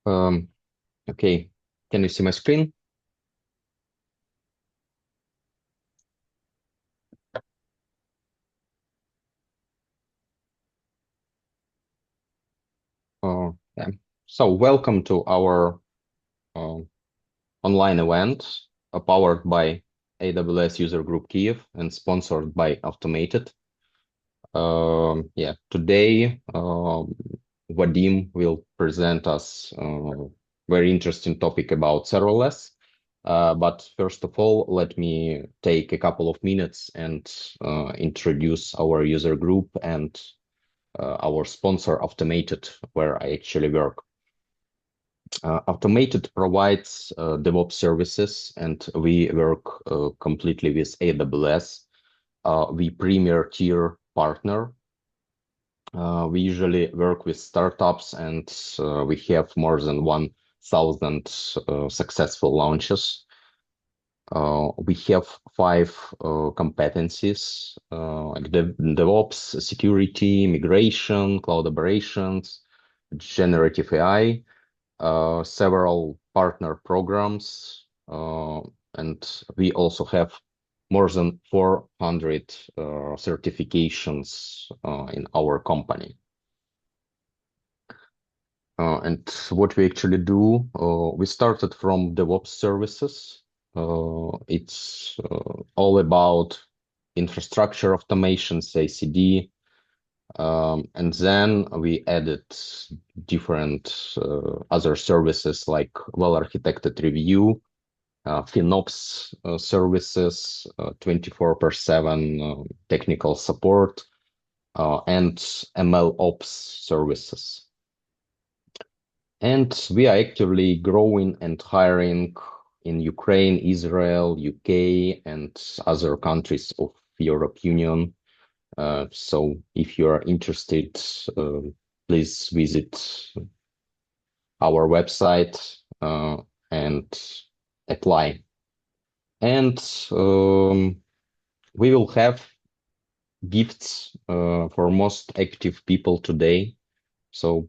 Um, okay, can you see my screen? Yeah. So welcome to our uh, online event powered by AWS User Group Kiev and sponsored by Automated. Yeah, today Vadym will present us a very interesting topic about serverless. But first of all, let me take a couple of minutes and introduce our user group and our sponsor, Automated, where I actually work. Automated provides DevOps services, and we work completely with AWS. We premier tier partner. We usually work with startups, and we have more than 1,000 successful launches. We have 5 competencies like DevOps, security, migration, cloud operations, generative AI, several partner programs, and we also have more than 400 certifications in our company. And what we actually do, we started from DevOps services. It's all about infrastructure automation, CI/CD, and then we added different other services like well-architected review, FinOps services, 24/7 technical support, and MLOps services. And we are actively growing and hiring in Ukraine, Israel, UK, and other countries of Europe Union. So if you are interested, please visit our website and apply. And we will have gifts for most active people today. So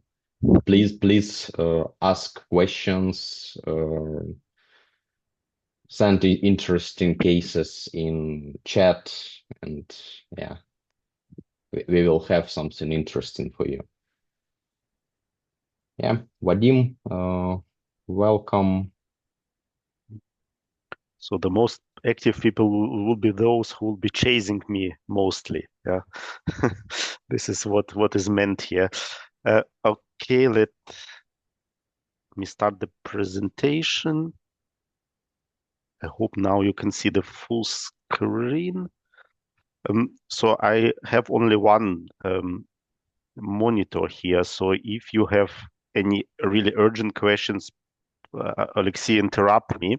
please ask questions, send interesting cases in chat, and yeah, we will have something interesting for you. Yeah, Vadym, welcome. So the most active people will be those who will be chasing me mostly. Yeah, this is what is meant here. Okay, let me start the presentation. I hope now you can see the full screen. So I have only one monitor here. So if you have any really urgent questions, Alexei, interrupt me,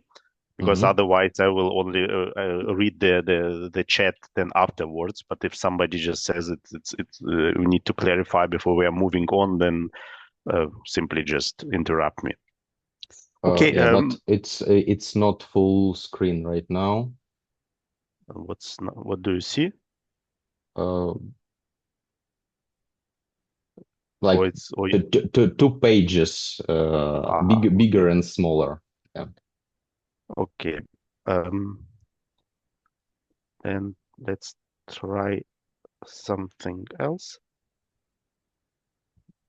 because otherwise I will only read the chat then afterwards. But if somebody just says we need to clarify before we are moving on, then simply just interrupt me. Okay. Yeah, but it's not full screen right now. What do you see? Like two pages, bigger and smaller. Yeah. Okay. And let's try something else.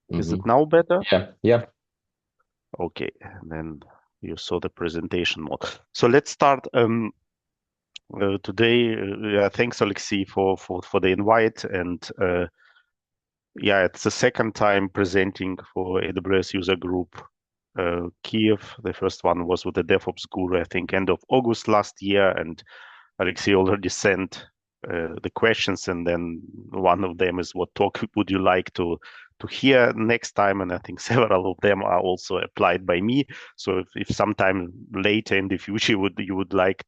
Is it now better? Yeah. Okay, and then you saw the presentation mode. So let's start today. Thanks, Alexei, for the invite. And yeah, it's the second time presenting for AWS User Group Kiev. The first one was with the DevOps Guru, I think, end of August last year. And Alexei already sent the questions, and then one of them is, what talk would you like to hear next time? And I think several of them are also applied by me. So if sometime later in the future you would like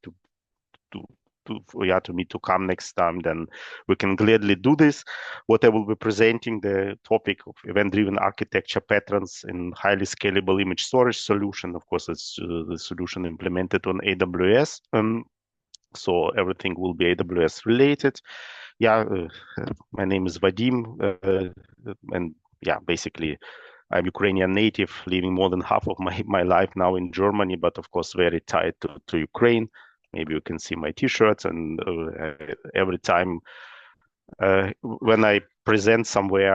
me to come next time, then we can gladly do this. What I will be presenting, the topic of event-driven architecture patterns in highly scalable image storage solution. Of course, it's the solution implemented on AWS. So everything will be AWS related. Yeah, my name is Vadym, and yeah, basically I'm Ukrainian native, living more than half of my life now in Germany, but of course very tied to Ukraine. Maybe you can see my T-shirts, and every time when I present somewhere,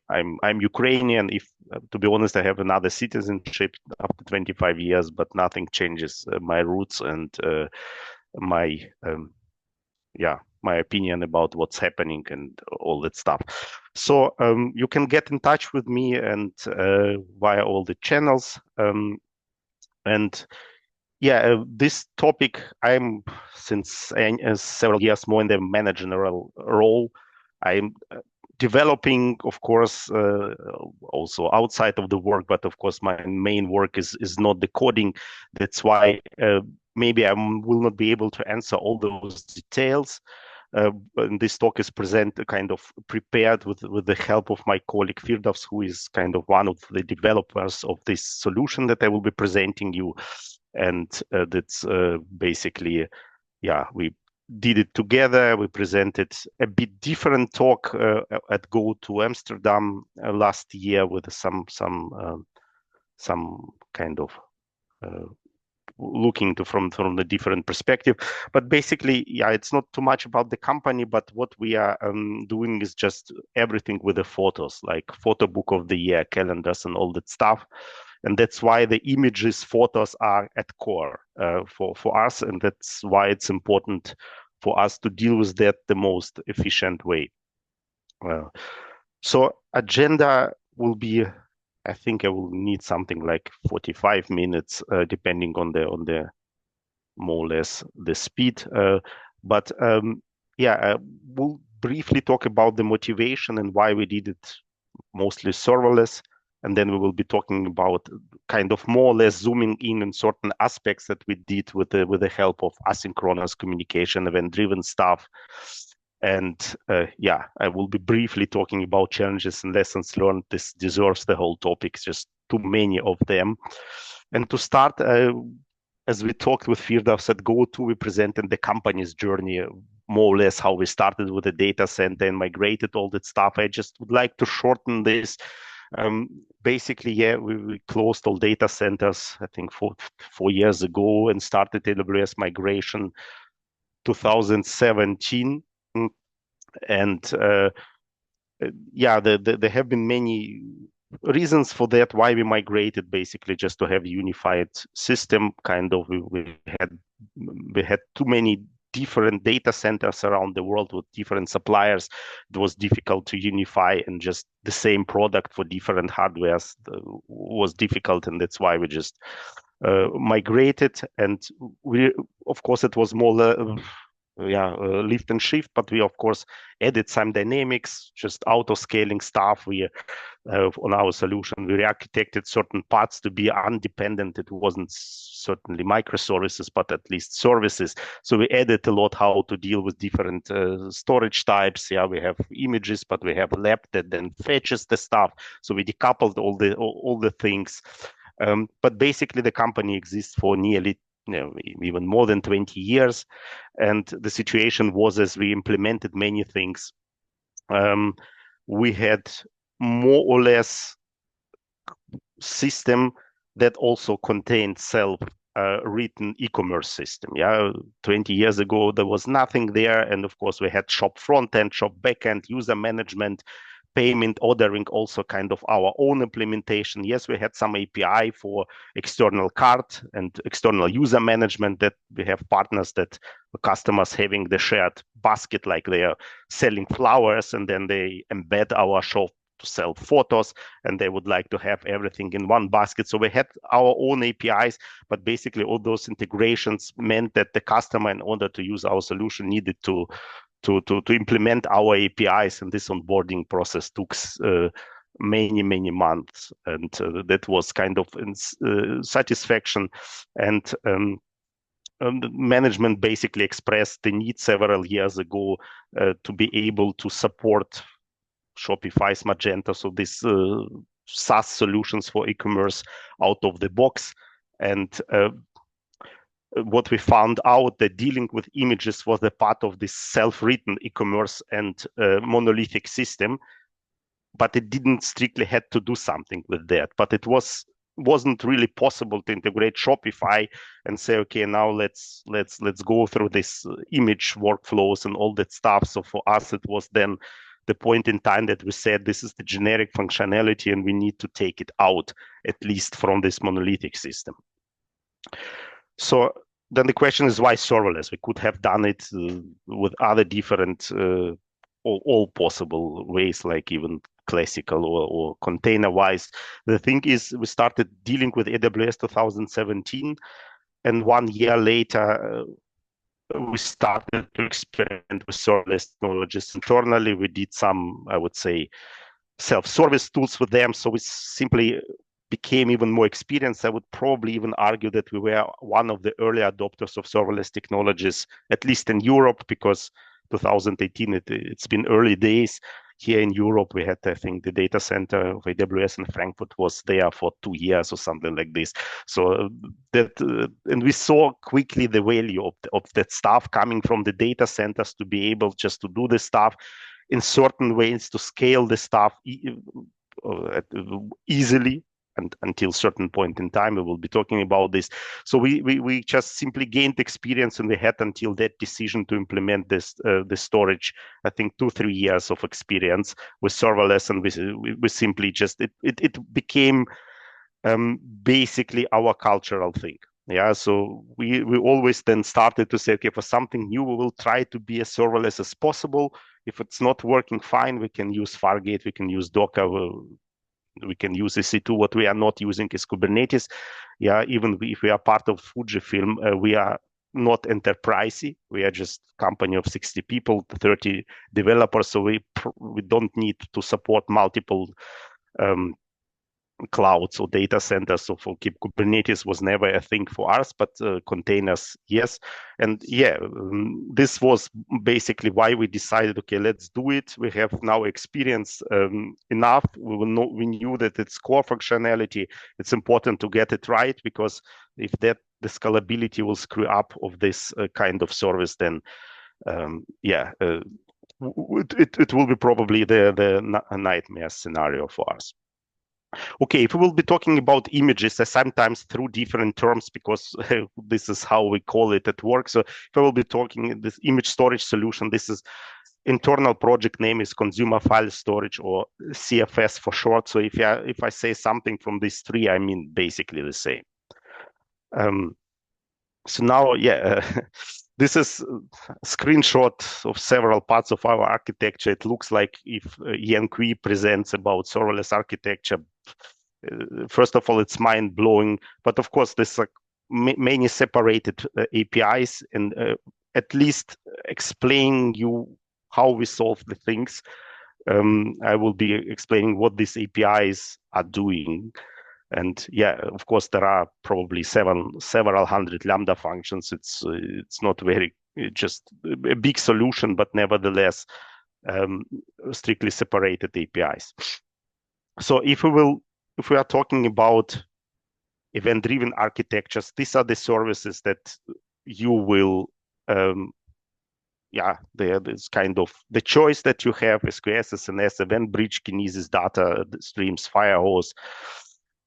I'm Ukrainian. If to be honest, I have another citizenship after 25 years, but nothing changes my roots and my my opinion about what's happening and all that stuff. So you can get in touch with me and via all the channels. And this topic, I'm since several years more in the managerial role. I'm developing, of course, also outside of the work, but of course my main work is not the coding. That's why maybe I will not be able to answer all those details. And this talk is kind of prepared with the help of my colleague Firdavs, who is kind of one of the developers of this solution that I will be presenting you. And that's basically, we did it together. We presented a bit different talk at Go to Amsterdam last year with some kind of looking from the different perspective. But basically, it's not too much about the company, but what we are doing is just everything with the photos, like photo book of the year, calendars, and all that stuff. And that's why the images, photos are at core for us, and that's why it's important for us to deal with that the most efficient way. So agenda will be, I think I will need something like 45 minutes, depending on the more or less the speed. But we'll briefly talk about the motivation and why we did it mostly serverless. And then we will be talking about kind of more or less zooming in on certain aspects that we did with the help of asynchronous communication, event-driven stuff. And I will be briefly talking about challenges and lessons learned. This deserves the whole topic, just too many of them. And to start, as we talked with Firdavs at GoTo, we presented the company's journey, more or less how we started with the data center and migrated all that stuff. I just would like to shorten this. Basically, we closed all data centers, I think 4 years ago, and started AWS migration 2017. And there have been many reasons for that, why we migrated, basically just to have a unified system. Kind of, we had too many different data centers around the world with different suppliers. It was difficult to unify, and just the same product for different hardwares was difficult, and that's why we just migrated. And we, of course, it was more lift and shift, but we of course added some dynamics, just auto scaling stuff. We on our solution, we re-architected certain parts to be independent. It wasn't certainly microservices, but at least services. So we added a lot how to deal with different storage types. We have images, but we have a lab that then fetches the stuff. So we decoupled all the things. But basically, the company exists for nearly even more than 20 years. And the situation was, as we implemented many things, we had more or less system that also contained self-written e-commerce system. 20 years ago, there was nothing there. And of course, we had shop front-end, shop back-end, user management, payment, ordering, also kind of our own implementation. Yes, we had some API for external cart and external user management, that we have partners that the customers having the shared basket, like they are selling flowers, and then they embed our shop to sell photos, and they would like to have everything in one basket. So we had our own APIs, but basically all those integrations meant that the customer, in order to use our solution, needed to implement our APIs, and this onboarding process took many months, and that was kind of satisfaction. And the management basically expressed the need several years ago to be able to support Shopify's Magento, so this SaaS solutions for e-commerce out of the box. And what we found out, that dealing with images was a part of this self-written e-commerce and monolithic system. but it didn't strictly had to do something with that. But it wasn't really possible to integrate Shopify and say, okay, now let's go through this image workflows and all that stuff. So for us, it was then the point in time that we said this is the generic functionality and we need to take it out, at least from this monolithic system. So then the question is, why serverless? We could have done it with other different, all possible ways, like even classical or container-wise. The thing is, we started dealing with AWS 2017, and 1 year later, we started to experiment with serverless technologies internally. We did some, I would say, self-service tools with them. So we simply became even more experienced. I would probably even argue that we were one of the early adopters of serverless technologies, at least in Europe, because 2018, it's been early days. Here in Europe, we had, I think, the data center of AWS in Frankfurt was there for 2 years or something like this. So and we saw quickly the value of that stuff coming from the data centers to be able just to do this stuff in certain ways, to scale the stuff easily. And until certain point in time, we will be talking about this. So we just simply gained experience, and we had until that decision to implement this the storage, I think 2-3 years of experience with serverless, and we simply just it became basically our cultural thing. Yeah, so we always then started to say, okay, for something new, we will try to be as serverless as possible. If it's not working fine, we can use Fargate, we can use Docker, we can use EC2. What we are not using is Kubernetes. Yeah, even if we are part of Fujifilm, we are not enterprisey. We are just company of 60 people, 30 developers. So we don't need to support multiple clouds or data centers. So for Kubernetes was never a thing for us, but containers, yes. And yeah, this was basically why we decided, okay, let's do it. We have now experience enough. We knew that it's core functionality. It's important to get it right, because if the scalability will screw up of this kind of service, then it will be probably the nightmare scenario for us. Okay, if we will be talking about images, I sometimes through different terms, because this is how we call it at work. So if I will be talking this image storage solution, this is internal project name is consumer file storage, or CFS for short. So if I say something from these three, I mean basically the same. So now, this is a screenshot of several parts of our architecture. It looks like if Yan Kui presents about serverless architecture, first of all, it's mind-blowing. But of course, there's many separated APIs, and at least explaining you how we solve the things. I will be explaining what these APIs are doing. And yeah, of course, there are probably several hundred Lambda functions. It's not very just a big solution, but nevertheless, strictly separated APIs. So if we are talking about event-driven architectures, these are the services that you will, there's kind of the choice that you have: SQS, SNS, EventBridge, Kinesis, data streams, Firehose,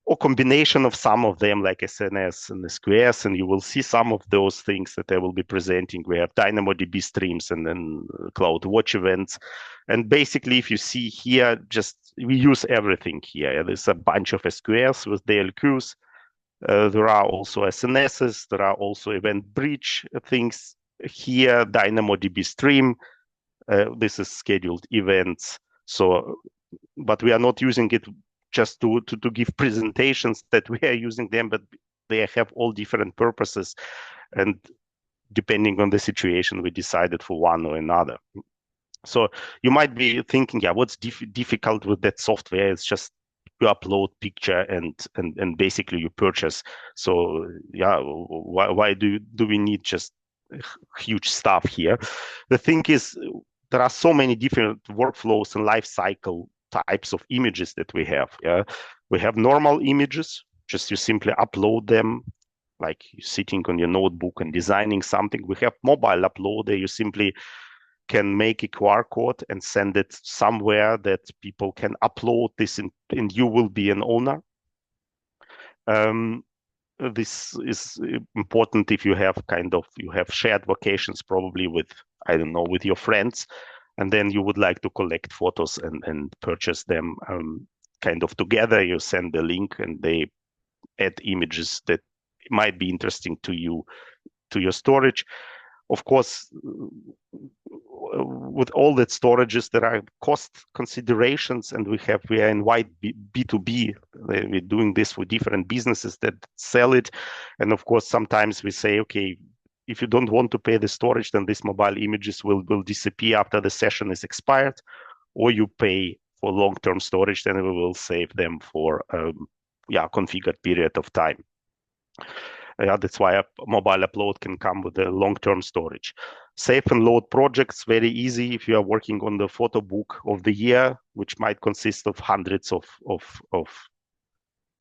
or combination of some of them, like SNS and SQS, and you will see some of those things that I will be presenting. We have DynamoDB streams and then CloudWatch events. And basically, if you see here, we use everything here. There's a bunch of SQS with DLQs. There are also SNSs. There are also EventBridge things here, DynamoDB stream. This is scheduled events. So, but we are not using it just to give presentations that we are using them, but they have all different purposes. And depending on the situation, we decided for one or another. So you might be thinking, what's difficult with that software? It's just you upload picture and basically you purchase. So why do we need just huge stuff here? The thing is, there are so many different workflows and life cycle types of images that we have. We have normal images, just you simply upload them, like you're sitting on your notebook and designing something. We have mobile uploader, you simply can make a QR code and send it somewhere that people can upload this and you will be an owner. This is important if you have you have shared vacations probably with, I don't know, with your friends, and then you would like to collect photos and purchase them kind of together. You send the link and they add images that might be interesting to you, to your storage. Of course, with all that storages, there are cost considerations, and we are in wide B2B. We're doing this for different businesses that sell it. And of course, sometimes we say, okay, if you don't want to pay the storage, then these mobile images will disappear after the session is expired, or you pay for long-term storage, then we will save them for configured period of time. That's why a mobile upload can come with a long-term storage. Save and load projects, very easy. If you are working on the photo book of the year, which might consist of hundreds of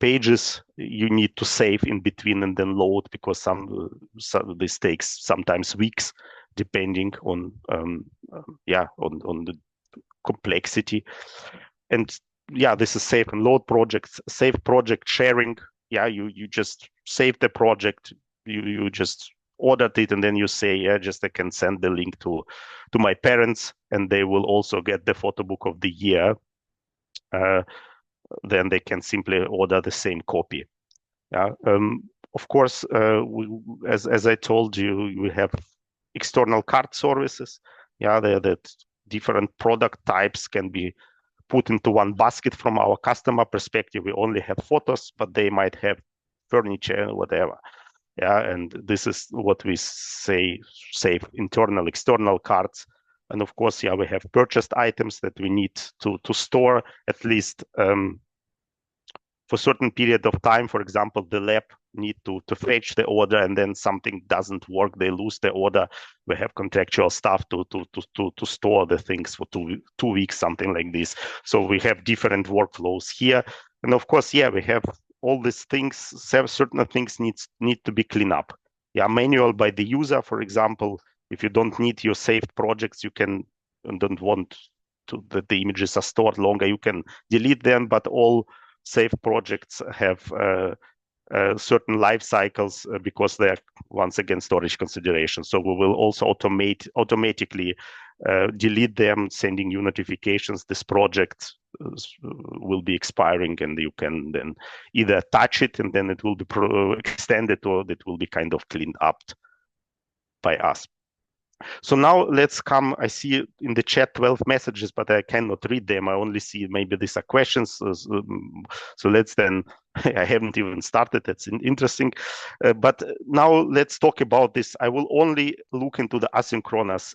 pages, you need to save in between and then load, because this takes sometimes weeks, depending on the complexity. And this is save and load projects. Save project sharing. You just save the project, you just ordered it, and then you say, I can send the link to my parents, and they will also get the photo book of the year. Then they can simply order the same copy. Of course, as I told you, we have external card services. That different product types can be put into one basket. From our customer perspective, we only have photos, but they might have furniture, whatever. And this is what we say, save internal, external cards. And of course, we have purchased items that we need to store at least for a certain period of time. For example, the lab need to fetch the order, and then something doesn't work, they lose the order. We have contractual stuff to store the things for two weeks, something like this. So we have different workflows here. And of course, we have all these things. Certain things need to be cleaned up. Manual by the user, for example. If you don't need your saved projects, you can, and don't want that the images are stored longer, you can delete them. But all saved projects have certain life cycles because they're, once again, storage considerations. So we will also automatically delete them, sending you notifications. This project will be expiring, and you can then either touch it and then it will be extended, or it will be kind of cleaned up by us. So now let's come. I see in the chat 12 messages, but I cannot read them. I only see maybe these are questions. So let's then, I haven't even started. That's interesting. But now let's talk about this. I will only look into the asynchronous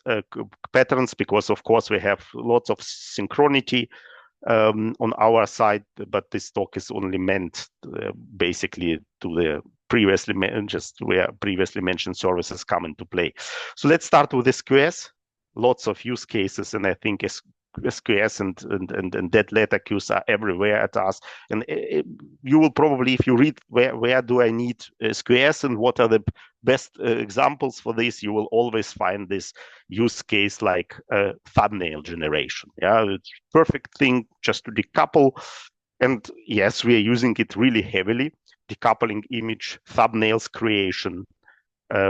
patterns, because of course we have lots of synchronity on our side, but this talk is only meant basically to the previously mentioned services come into play. So let's start with SQS. Lots of use cases, and I think SQS and dead letter queues are everywhere at us. And you will probably, if you read where do I need SQS and what are the best examples for this, you will always find this use case like thumbnail generation. It's perfect thing just to decouple. And yes, we are using it really heavily. Decoupling image thumbnails creation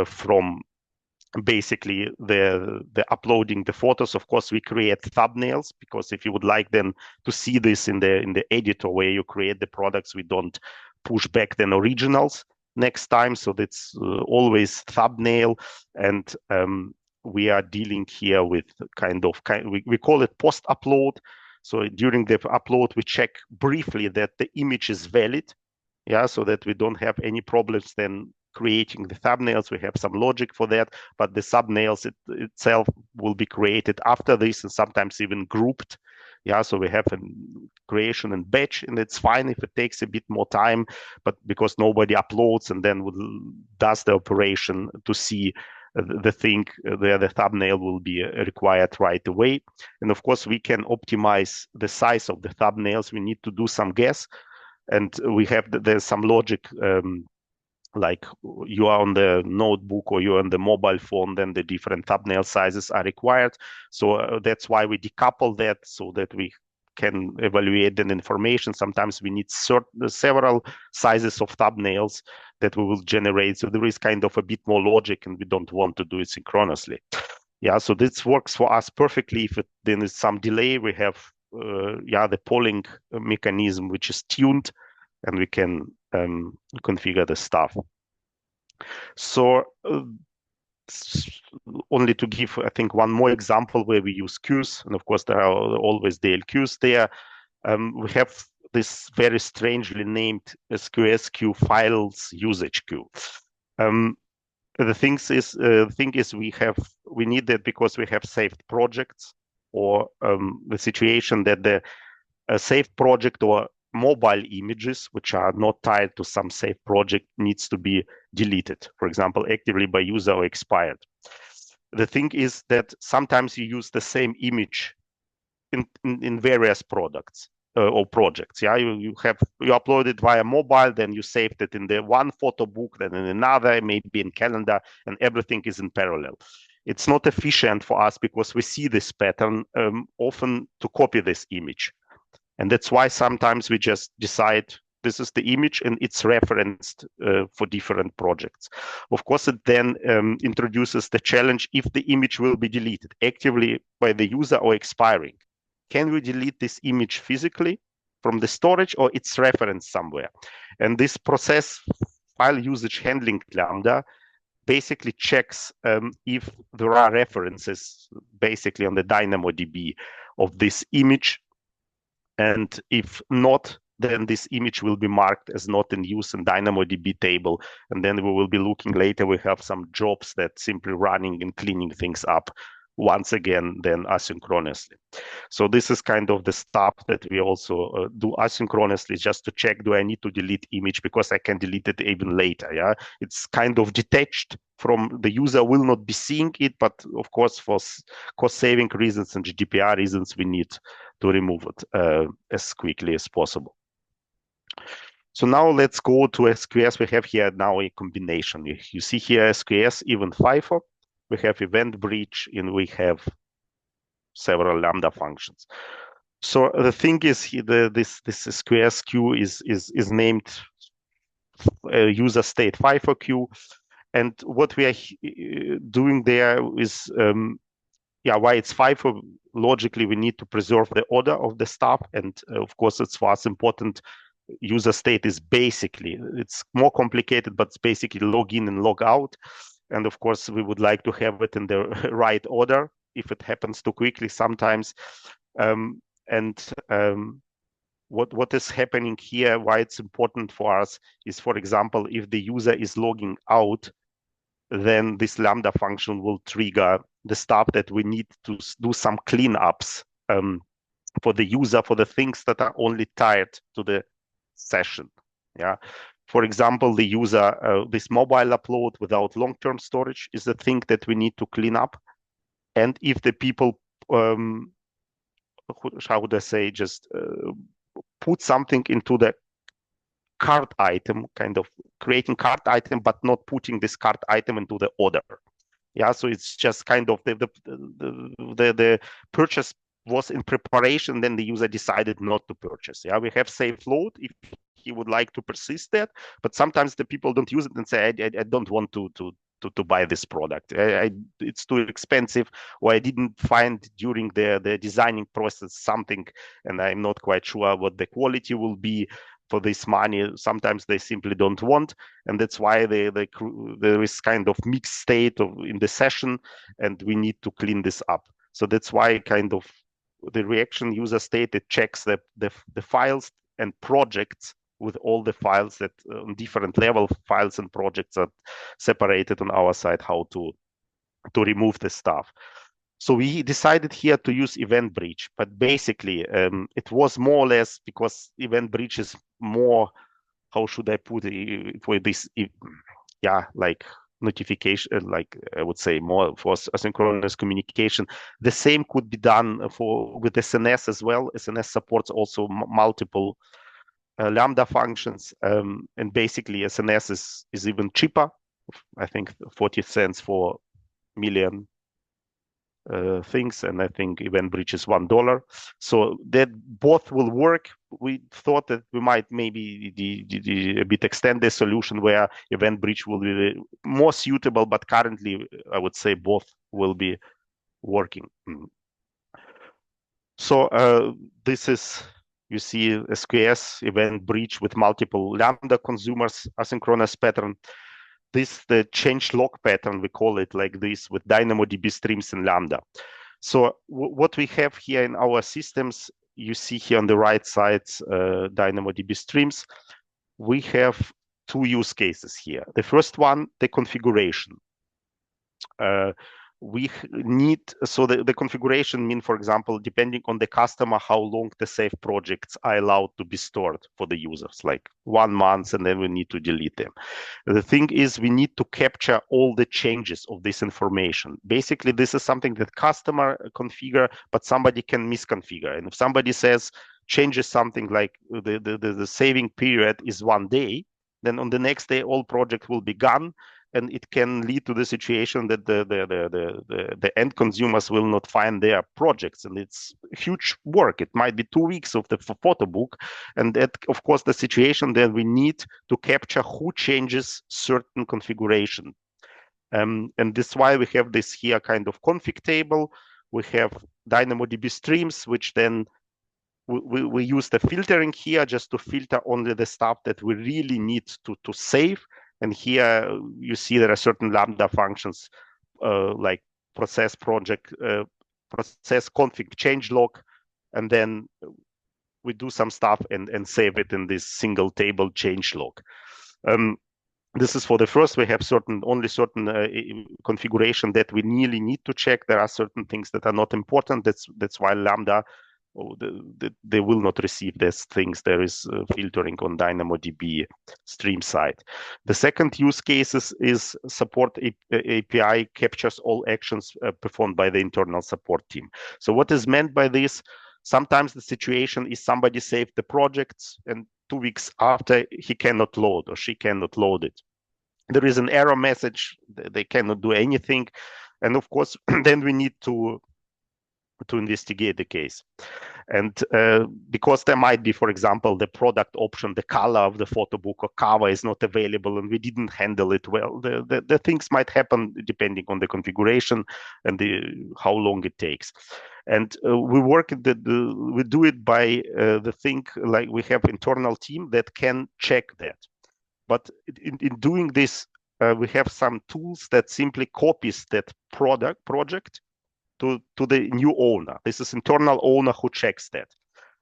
from basically the uploading the photos. Of course, we create thumbnails, because if you would like then to see this in the editor where you create the products, we don't push back then originals next time. So that's always thumbnail. And we are dealing here with we call it post upload. So during the upload, we check briefly that the image is valid. So that we don't have any problems then creating the thumbnails. We have some logic for that, but the thumbnails itself will be created after this, and sometimes even grouped. So we have a creation and batch, and it's fine if it takes a bit more time, but because nobody uploads and then does the operation to see the thing where the thumbnail will be required right away. And of course, we can optimize the size of the thumbnails. We need to do some guess. And we have there's some logic like you are on the notebook or you're on the mobile phone, then the different thumbnail sizes are required. So that's why we decouple that so that we can evaluate the information. Sometimes we need several sizes of thumbnails that we will generate. So there is kind of a bit more logic, and we don't want to do it synchronously. Yeah, so this works for us perfectly. If then is some delay, we have the polling mechanism which is tuned, and we can configure the stuff. So only to give, I think, one more example where we use queues, and of course there are always DLQs there. We have this very strangely named SQS queue files usage queue. The thing is we need that because we have saved projects, or the situation that the saved project or mobile images which are not tied to some saved project needs to be deleted, for example, actively by user or expired. The thing is that sometimes you use the same image in various products or projects. Yeah, you upload it via mobile, then you saved it in the one photo book, then in another, maybe in calendar, and everything is in parallel. It's not efficient for us because we see this pattern often to copy this image. And that's why sometimes we just decide this is the image and it's referenced for different projects. Of course, it then introduces the challenge if the image will be deleted actively by the user or expiring. Can we delete this image physically from the storage, or it's referenced somewhere? And this process, file usage handling Lambda, basically checks if there are references basically on the DynamoDB of this image. And if not, then this image will be marked as not in use in DynamoDB table. And then we will be looking later, we have some jobs that simply running and cleaning things up once again, then asynchronously. So this is kind of the stuff that we also do asynchronously, just to check, do I need to delete image, because I can delete it even later. Yeah, it's kind of detached from the user, will not be seeing it, but of course for cost saving reasons and GDPR reasons, we need to remove it as quickly as possible. So now let's go to SQS. We have here now a combination. You see here SQS even FIFO. We have EventBridge, and we have several Lambda functions. So the thing is, this SQS queue is named user state FIFO queue, and what we are doing there is, why it's FIFO. Logically, we need to preserve the order of the stuff, and of course, it's for us important. User state is basically, it's more complicated, but it's basically log in and log out. And of course, we would like to have it in the right order if it happens too quickly sometimes. What is happening here, why it's important for us is, for example, if the user is logging out, then this Lambda function will trigger the stuff that we need to do some cleanups for the user, for the things that are only tied to the session. Yeah. For example, the user, this mobile upload without long-term storage is the thing that we need to clean up. And if the people, how would I say, just put something into the cart item, kind of creating cart item, but not putting this cart item into the order. Yeah, so it's just kind of the purchase was in preparation, then the user decided not to purchase. Yeah, we have save load if he would like to persist that, but sometimes the people don't use it and say, I don't want to buy this product. It's too expensive, or I didn't find during the designing process something, and I'm not quite sure what the quality will be for this money. Sometimes they simply don't want, and that's why there is kind of mixed state in the session, and we need to clean this up. So that's why kind of the reaction user state, it checks the files and projects with all the files that on different level files and projects are separated on our side, how to remove the stuff. So we decided here to use EventBridge, but basically it was more or less because EventBridge is more, how should I put it, for this, like notification, like I would say more for asynchronous communication. The same could be done with SNS as well. SNS supports also multiple Lambda functions, and basically SNS is even cheaper. I think 40 cents for million things, and I think EventBridge is $1. So that both will work. We thought that we might maybe a bit extend the solution where EventBridge will be more suitable, but currently I would say both will be working. So this is, you see, SQS EventBridge with multiple Lambda consumers asynchronous pattern. This the change log pattern, we call it like this, with DynamoDB streams in Lambda. So what we have here in our systems, you see here on the right side, DynamoDB streams. We have two use cases here. The first one, the configuration. We need, so the configuration mean, for example, depending on the customer, how long the save projects are allowed to be stored for the users, like 1 month, and then we need to delete them. The thing is, we need to capture all the changes of this information. Basically, this is something that customer configure, but somebody can misconfigure. And if somebody says, changes something like the saving period is 1 day, then on the next day, all project will be gone. And it can lead to the situation that the end consumers will not find their projects, and it's huge work. It might be 2 weeks of the photo book, and that, of course, the situation that we need to capture who changes certain configuration. And this is why we have this here kind of config table. We have DynamoDB streams, which then we use the filtering here just to filter only the stuff that we really need to save. And here you see there are certain Lambda functions like process project, process config change log, and then we do some stuff and save it in this single table change log. This is for the first. We have only certain configuration that we really need to check. There are certain things that are not important. That's why Lambda, they will not receive these things. There is filtering on DynamoDB stream side. The second use cases is support API captures all actions performed by the internal support team. So what is meant by this? Sometimes the situation is somebody saved the projects, and 2 weeks after he cannot load or she cannot load it. There is an error message. They cannot do anything. And of course, then we need to investigate the case. And because there might be, for example, the product option, the color of the photo book or cover is not available, and we didn't handle it well, the things might happen depending on the configuration and how long it takes. And we do it by the thing, like we have internal team that can check that. But in doing this, we have some tools that simply copies that project to the new owner. This is internal owner who checks that.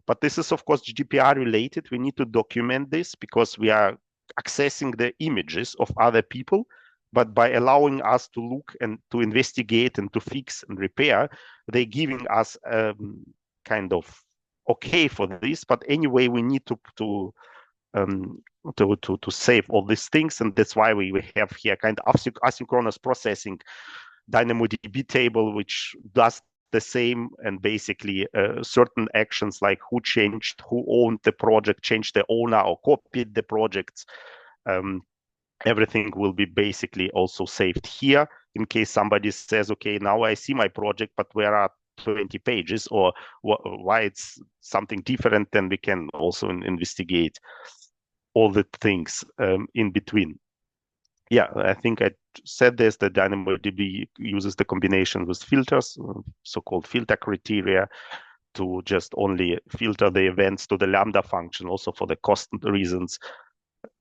But this is, of course, GDPR related. We need to document this because we are accessing the images of other people. But by allowing us to look and to investigate and to fix and repair, they're giving us kind of okay for this. But anyway, we need to save all these things, and that's why we have here kind of asynchronous processing DynamoDB table, which does the same, and basically certain actions like who changed, who owned the project, changed the owner or copied the projects. Everything will be basically also saved here in case somebody says, okay, now I see my project, but where are 20 pages, or why it's something different, then we can also investigate all the things in between. Yeah, I think I said this, that DynamoDB uses the combination with filters, so-called filter criteria, to just only filter the events to the Lambda function, also for the cost reasons.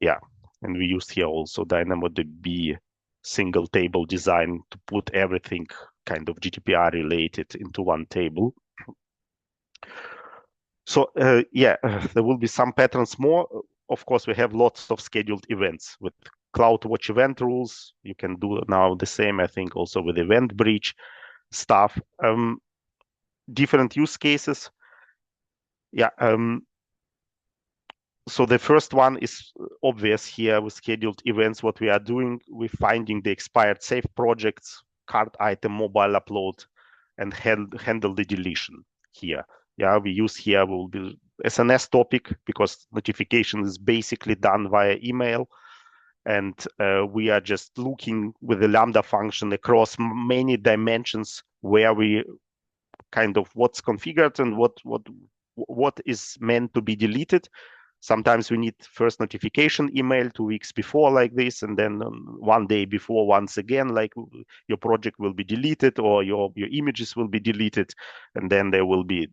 Yeah, and we used here also DynamoDB single table design to put everything kind of GDPR related into one table. So yeah, there will be some patterns more. Of course, we have lots of scheduled events with CloudWatch event rules. You can do now the same, I think, also with EventBridge stuff. Different use cases. Yeah. So the first one is obvious here with scheduled events. What we are doing, we're finding the expired save projects, card item, mobile upload, and handle the deletion here. Yeah, we use here, we'll be SNS topic, because notification is basically done via email. And we are just looking with the Lambda function across many dimensions where we kind of what's configured and what is meant to be deleted. Sometimes we need first notification email 2 weeks before like this, and then 1 day before once again, like your project will be deleted or your images will be deleted, and then they will be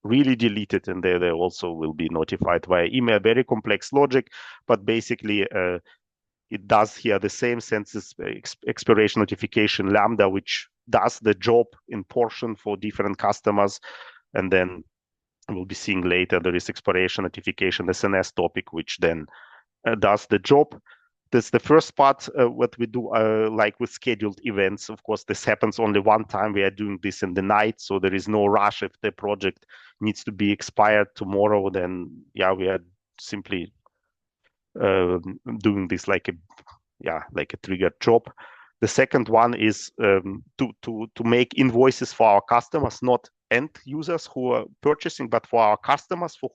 really deleted, and they also will be notified via email. Very complex logic, but basically it does here the same census expiration notification Lambda, which does the job in portion for different customers. And then we'll be seeing later there is expiration notification SNS topic, which then does the job. That's the first part, what we do, like with scheduled events. Of course, this happens only one time. We are doing this in the night, so there is no rush. If the project needs to be expired tomorrow, then yeah, we are simply doing this like a triggered job. The second one is to make invoices for our customers, not end users who are purchasing, but for our customers for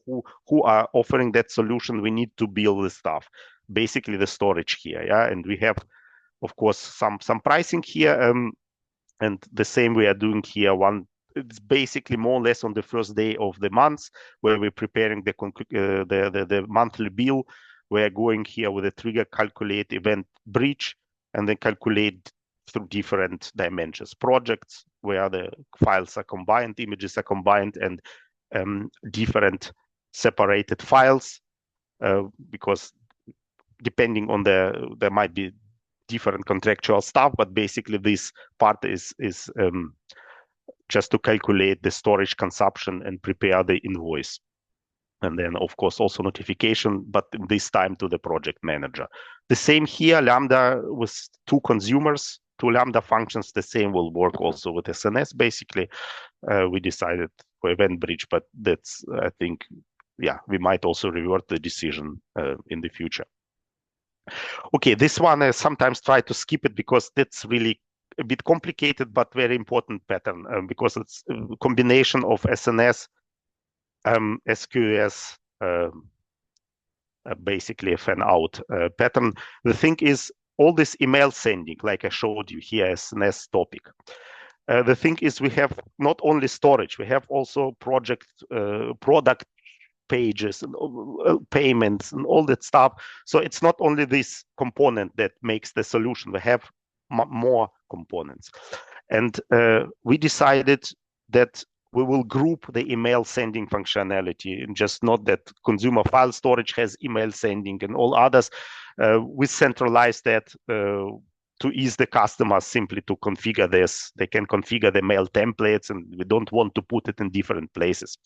who are offering that solution. We need to build the stuff, basically the storage here, yeah. And we have, of course, some pricing here, and the same we are doing here. It's basically more or less on the first day of the month where we're preparing the monthly bill. We're going here with a trigger, calculate EventBridge, and then calculate through different dimensions, projects where the files are combined, images are combined, and different separated files, because depending on there might be different contractual stuff, but basically this part is just to calculate the storage consumption and prepare the invoice. And then, of course, also notification, but this time to the project manager. The same here, Lambda with 2 consumers, 2 Lambda functions. The same will work also with SNS, basically. We decided for EventBridge, but that's, I think, yeah, we might also revert the decision in the future. Okay, this one I sometimes try to skip it because that's really a bit complicated, but very important pattern, because it's a combination of SNS, SQS, basically a fan out pattern. The thing is, all this email sending, like I showed you here as SNS topic. The thing is, we have not only storage, we have also product pages and payments and all that stuff. So it's not only this component that makes the solution. We have more components, and we decided that we will group the email sending functionality, and just not that consumer file storage has email sending and all others. We centralize that to ease the customers simply to configure this. They can configure the mail templates, and we don't want to put it in different places.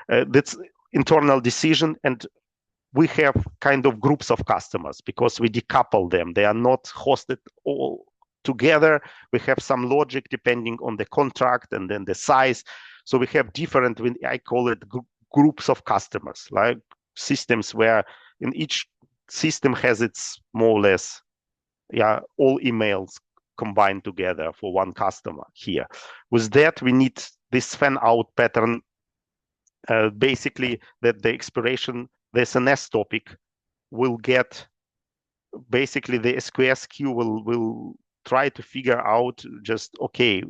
That's internal decision, and we have kind of groups of customers because we decouple them. They are not hosted all together. We have some logic depending on the contract and then the size. So we have different, I call it groups of customers, like systems where in each system has its more or less, yeah, all emails combined together for one customer here. With that, we need this fan out pattern, basically that the expiration, the SNS topic will get, basically the SQS queue will try to figure out just, okay,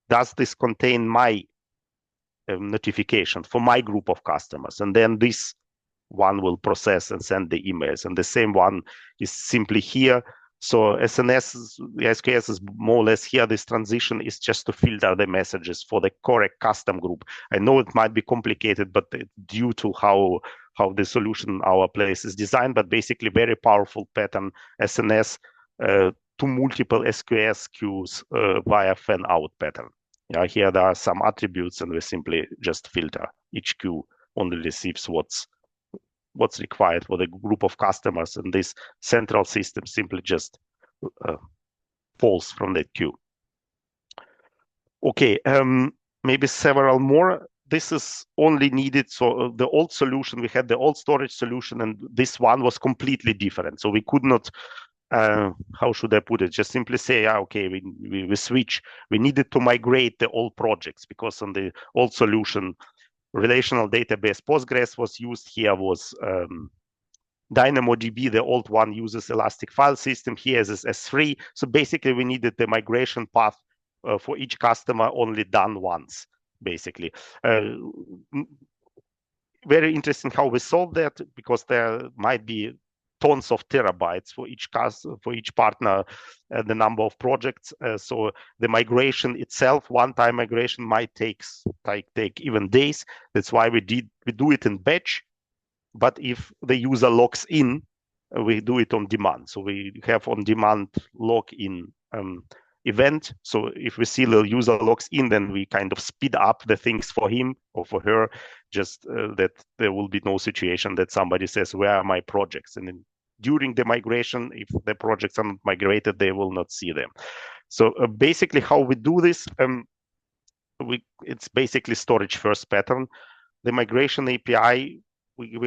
does this contain my notification for my group of customers? And then this one will process and send the emails, and the same one is simply here. So SNS, the SQS is more or less here. This transition is just to filter the messages for the correct custom group. I know it might be complicated, but due to how the solution our place is designed, but basically very powerful pattern, SNS to multiple SQS queues via fan out pattern. Yeah, here there are some attributes, and we simply just filter. Each queue only receives what's required for the group of customers, and this central system simply just falls from that queue. Okay, maybe several more. This is only needed. So the old solution, we had the old storage solution, and this one was completely different. So we could not, how should I put it? Just simply say, okay, we switch. We needed to migrate the old projects because on the old solution, relational database Postgres was used. Here was DynamoDB, the old one, uses Elastic File System. Here is S3. So basically, we needed the migration path for each customer only done once, basically. Very interesting how we solved that, because there might be tons of terabytes for each partner, the number of projects. So the migration itself, one-time migration, might take even days. That's why we do it in batch. But if the user logs in, we do it on demand. So we have on-demand login event. So if we see the user logs in, then we kind of speed up the things for him or for her, just that there will be no situation that somebody says, where are my projects? And then during the migration, if the projects are not migrated, they will not see them. So basically how we do this, it's basically storage first pattern. The migration API, we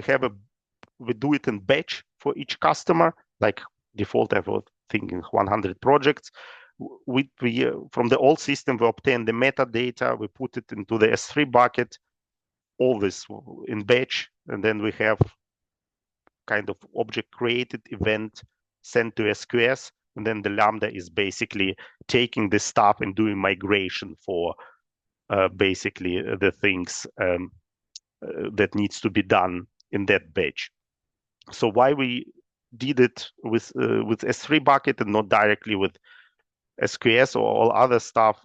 do it in batch for each customer, like default I was thinking 100 projects. We from the old system, we obtain the metadata, we put it into the S3 bucket, all this in batch, and then we have kind of object created event sent to SQS, and then the Lambda is basically taking this stuff and doing migration for basically the things that needs to be done in that batch. So why we did it with S3 bucket and not directly with SQS or all other stuff?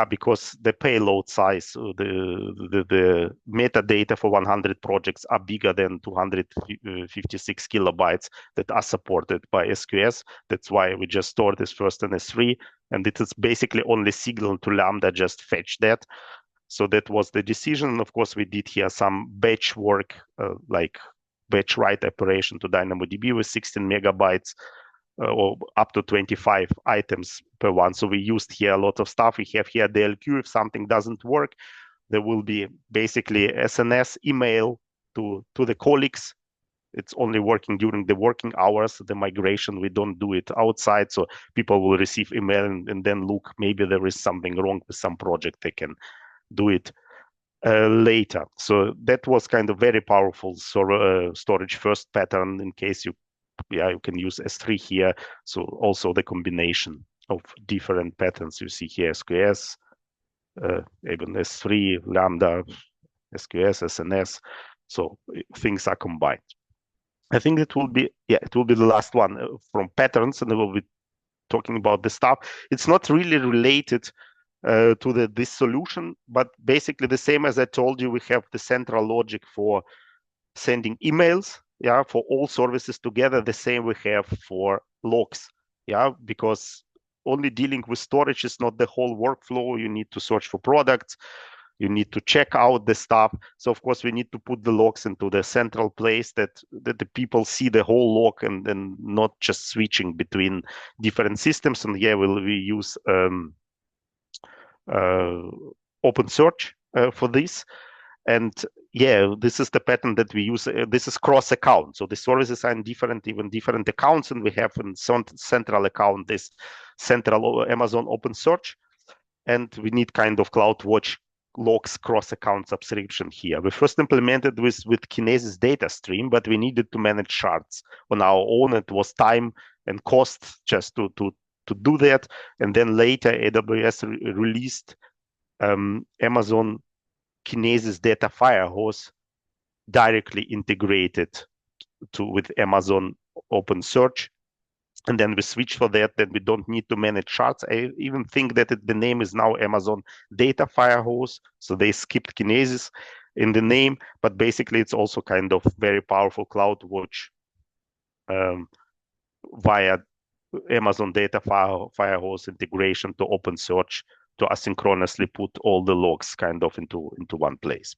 Because the payload size, the metadata for 100 projects are bigger than 256 kilobytes that are supported by SQS. That's why we just store this first in S3, and it is basically only signal to Lambda, just fetch that. So that was the decision. Of course, we did here some batch work, like batch write operation to DynamoDB with 16 megabytes or up to 25 items per one. So we used here a lot of stuff. We have here DLQ. If something doesn't work, there will be basically SNS email to the colleagues. It's only working during the working hours. The migration, we don't do it outside. So people will receive email and then look, maybe there is something wrong with some project. They can do it later. So that was kind of very powerful storage first pattern. In case you can use S3 here. So also the combination of different patterns you see here, SQS, even S3, Lambda, SQS, SNS. So things are combined. I think it will be the last one from patterns, and we will be talking about the stuff. It's not really related to this solution, but basically the same as I told you, we have the central logic for sending emails, for all services together. The same we have for logs, because only dealing with storage is not the whole workflow. You need to search for products, you need to check out the stuff. So of course we need to put the logs into the central place that the people see the whole log and then not just switching between different systems. And here we use OpenSearch for this. And this is the pattern that we use. This is cross account. So the services are in different accounts, and we have in central account this central Amazon OpenSearch, and we need kind of CloudWatch logs cross account subscription here. We first implemented with Kinesis data stream, but we needed to manage shards on our own. It was time and cost just to do that. And then later AWS released Amazon Kinesis data firehose directly integrated with Amazon OpenSearch. And then we switch for that, then we don't need to manage shards. I even think that the name is now Amazon Data Firehose. So they skipped Kinesis in the name, but basically it's also kind of very powerful CloudWatch via Amazon Data Firehose integration to OpenSearch to asynchronously put all the logs kind of into one place.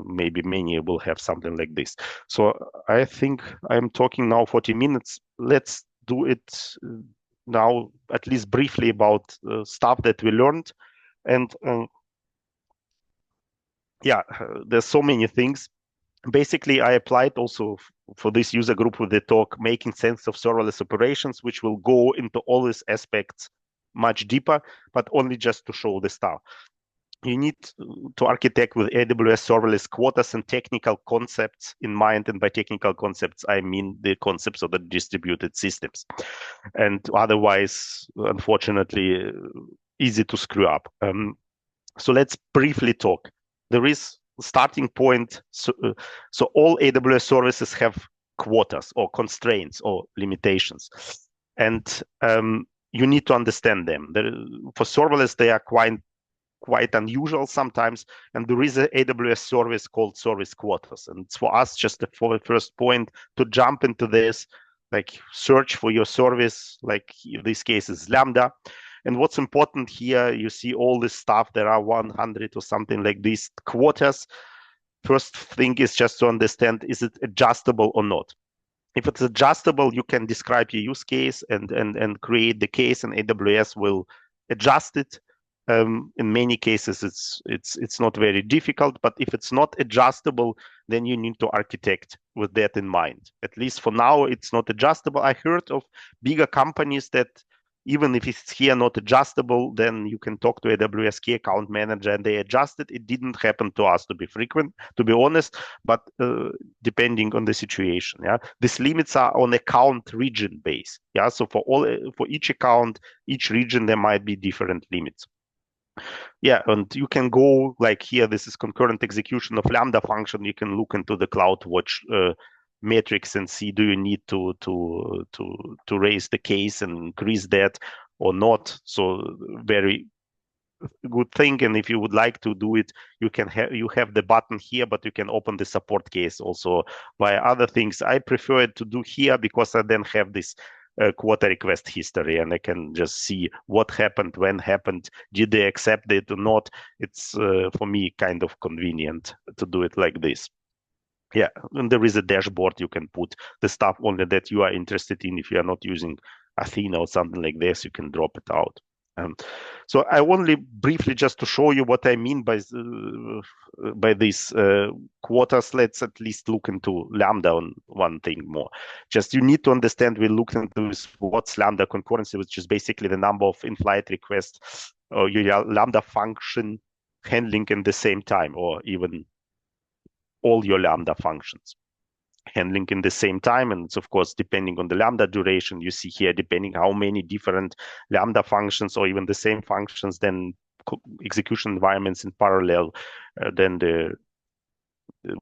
Maybe many will have something like this. So I think I'm talking now 40 minutes. Let's do it now, at least briefly, about stuff that we learned. And there's so many things. Basically, I applied also for this user group with the talk, making sense of serverless operations, which will go into all these aspects much deeper, but only just to show the stuff. you need to architect with AWS serverless quotas and technical concepts in mind. And by technical concepts, I mean the concepts of the distributed systems. And otherwise, unfortunately, easy to screw up. So let's briefly talk. There is starting point. So all AWS services have quotas or constraints or limitations. And you need to understand them. For serverless, they are quite unusual sometimes, and there is an AWS service called service quotas, and it's for us just for the first point to jump into this, like search for your service, like in this case is Lambda. And what's important here, you see all this stuff, there are 100 or something like these quotas. First thing is just to understand, is it adjustable or not? If it's adjustable, you can describe your use case and create the case, and AWS will adjust it. In many cases, it's not very difficult, but if it's not adjustable, then you need to architect with that in mind. At least for now, it's not adjustable. I heard of bigger companies that even if it's here not adjustable, then you can talk to AWS key account manager and they adjust it. It didn't happen to us, to be honest, but depending on the situation. Yeah, these limits are on account region base. Yeah, so for each account, each region, there might be different limits. Yeah, and you can go like here. This is concurrent execution of Lambda function. You can look into the CloudWatch metrics and see, do you need to raise the case and increase that or not? So very good thing. And if you would like to do it, you have the button here, but you can open the support case also via other things. I prefer to do here because I then have this quota request history, and I can just see what happened, when happened, did they accept it or not. It's for me kind of convenient to do it like this. Yeah, and there is a dashboard. You can put the stuff only that you are interested in. If you are not using Athena or something like this, you can drop it out. So I only briefly just to show you what I mean by these quotas. Let's at least look into Lambda on one thing more. Just you need to understand, we looked into what's Lambda concurrency, which is basically the number of in-flight requests or your Lambda function handling in the same time, or even all your Lambda functions handling in the same time. And it's of course depending on the Lambda duration. You see here, depending how many different Lambda functions or even the same functions, then execution environments in parallel, then there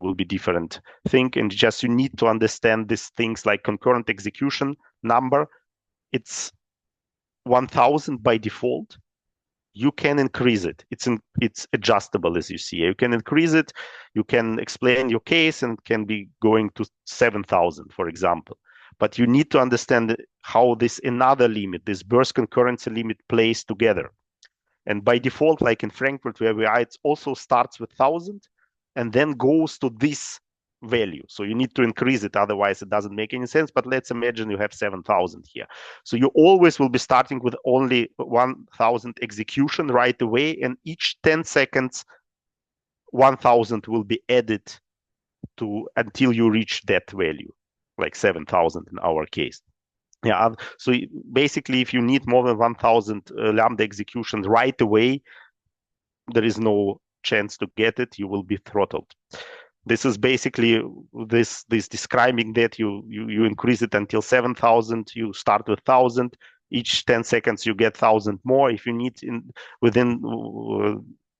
will be different thing. And just you need to understand these things like concurrent execution number. It's 1000 by default. You can increase it. It's adjustable, as you see. You can increase it. You can explain your case, and can be going to 7,000, for example. But you need to understand how this another limit, this burst concurrency limit, plays together. And by default, like in Frankfurt where we are, it also starts with 1,000 and then goes to this value. So you need to increase it, otherwise it doesn't make any sense. But let's imagine you have 7,000 here. So you always will be starting with only 1,000 execution right away, and each 10 seconds 1,000 will be added to until you reach that value, like 7,000 in our case. Yeah, so basically if you need more than 1,000 Lambda executions right away, there is no chance to get it. You will be throttled. This is basically this describing that you increase it until 7,000. You start with 1,000. Each 10 seconds you get 1,000 more. If you need within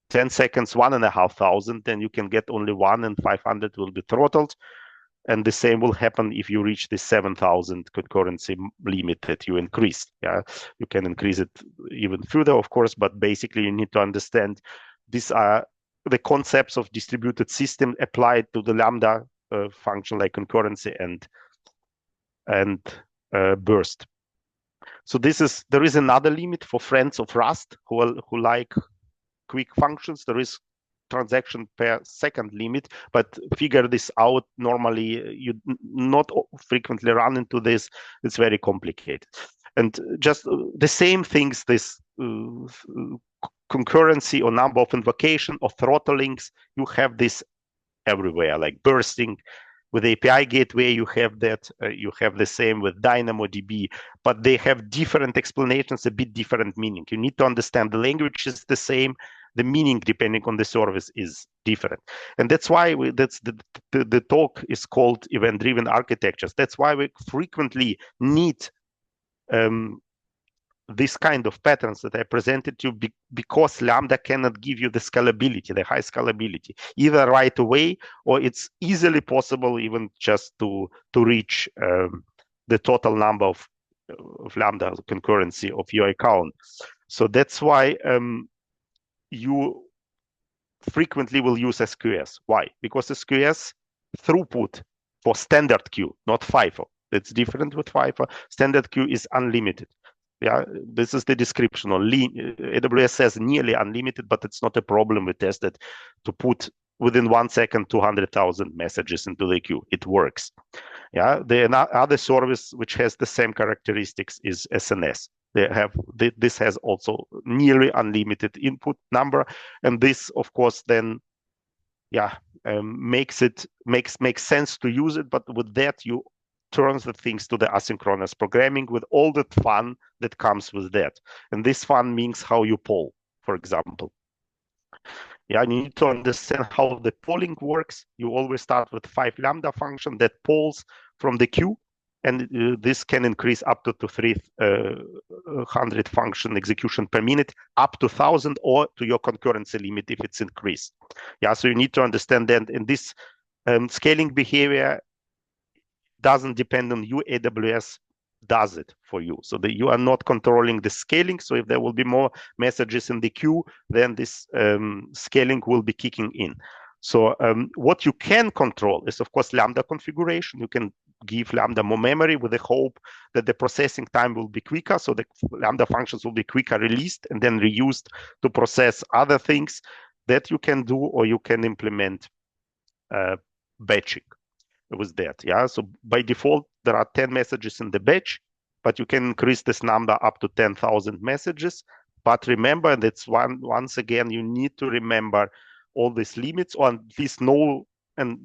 10 seconds 1,500, then you can get only 1, and 500 will be throttled. And the same will happen if you reach the 7,000 concurrency limit that you increased. Yeah, you can increase it even further, of course, but basically you need to understand these are the concepts of distributed system applied to the Lambda function like concurrency and burst. So there is another limit for friends of Rust who like quick functions. There is transaction per second limit, but figure this out. Normally you not frequently run into this. It's very complicated. And just the same things, this concurrency or number of invocation or throttlings, you have this everywhere, like bursting. With API gateway, you have that. You have the same with DynamoDB, but they have different explanations, a bit different meaning. You need to understand the language is the same, the meaning depending on the service is different. And that's why the talk is called event-driven architectures. That's why we frequently need this kind of patterns that I presented to you, because Lambda cannot give you the scalability, the high scalability, either right away, or it's easily possible even just to reach the total number of Lambda concurrency of your account. So that's why you frequently will use SQS. Why? Because SQS throughput for standard queue, not FIFO. It's different with FIFO. Standard queue is unlimited. Yeah, this is the description. AWS says nearly unlimited, but it's not a problem. We tested to put within 1 second 200,000 messages into the queue. It works. Yeah, the other service which has the same characteristics is SNS. This has also nearly unlimited input number, and this, of course, then makes sense to use it. But with that, you turns the things to the asynchronous programming with all the fun that comes with that. And this fun means how you poll, for example. Yeah, you need to understand how the polling works. You always start with 5 Lambda function that polls from the queue, and this can increase up to 300 function execution per minute, up to 1,000, or to your concurrency limit if it's increased. Yeah, so you need to understand that in this scaling behavior doesn't depend on you. AWS does it for you, so that you are not controlling the scaling. So if there will be more messages in the queue, then this scaling will be kicking in. So what you can control is, of course, Lambda configuration. You can give Lambda more memory with the hope that the processing time will be quicker, so the Lambda functions will be quicker released and then reused to process other things that you can do, or you can implement batching with that. Yeah, so by default there are 10 messages in the batch, but you can increase this number up to 10,000 messages. But remember, that's once again, you need to remember all these limits, or at least know and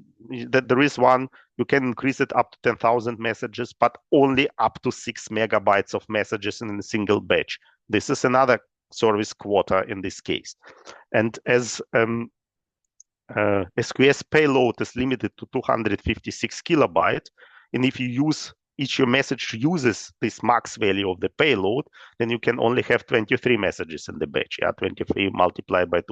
that there is one. You can increase it up to 10,000 messages, but only up to 6 megabytes of messages in a single batch. This is another service quota in this case. And as SQS payload is limited to 256 kilobytes, and if you use your message uses this max value of the payload, then you can only have 23 messages in the batch. Yeah, 23 multiplied by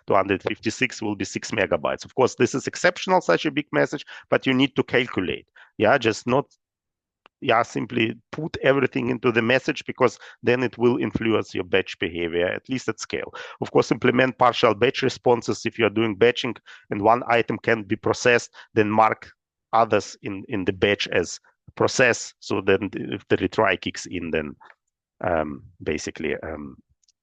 256 will be 6 megabytes. Of course, this is exceptional, such a big message, but you need to calculate. Yeah, just not simply put everything into the message, because then it will influence your batch behavior, at least at scale. Of course, implement partial batch responses. If you're doing batching and one item can be processed, then mark others in the batch as process. So then if the retry kicks in, then basically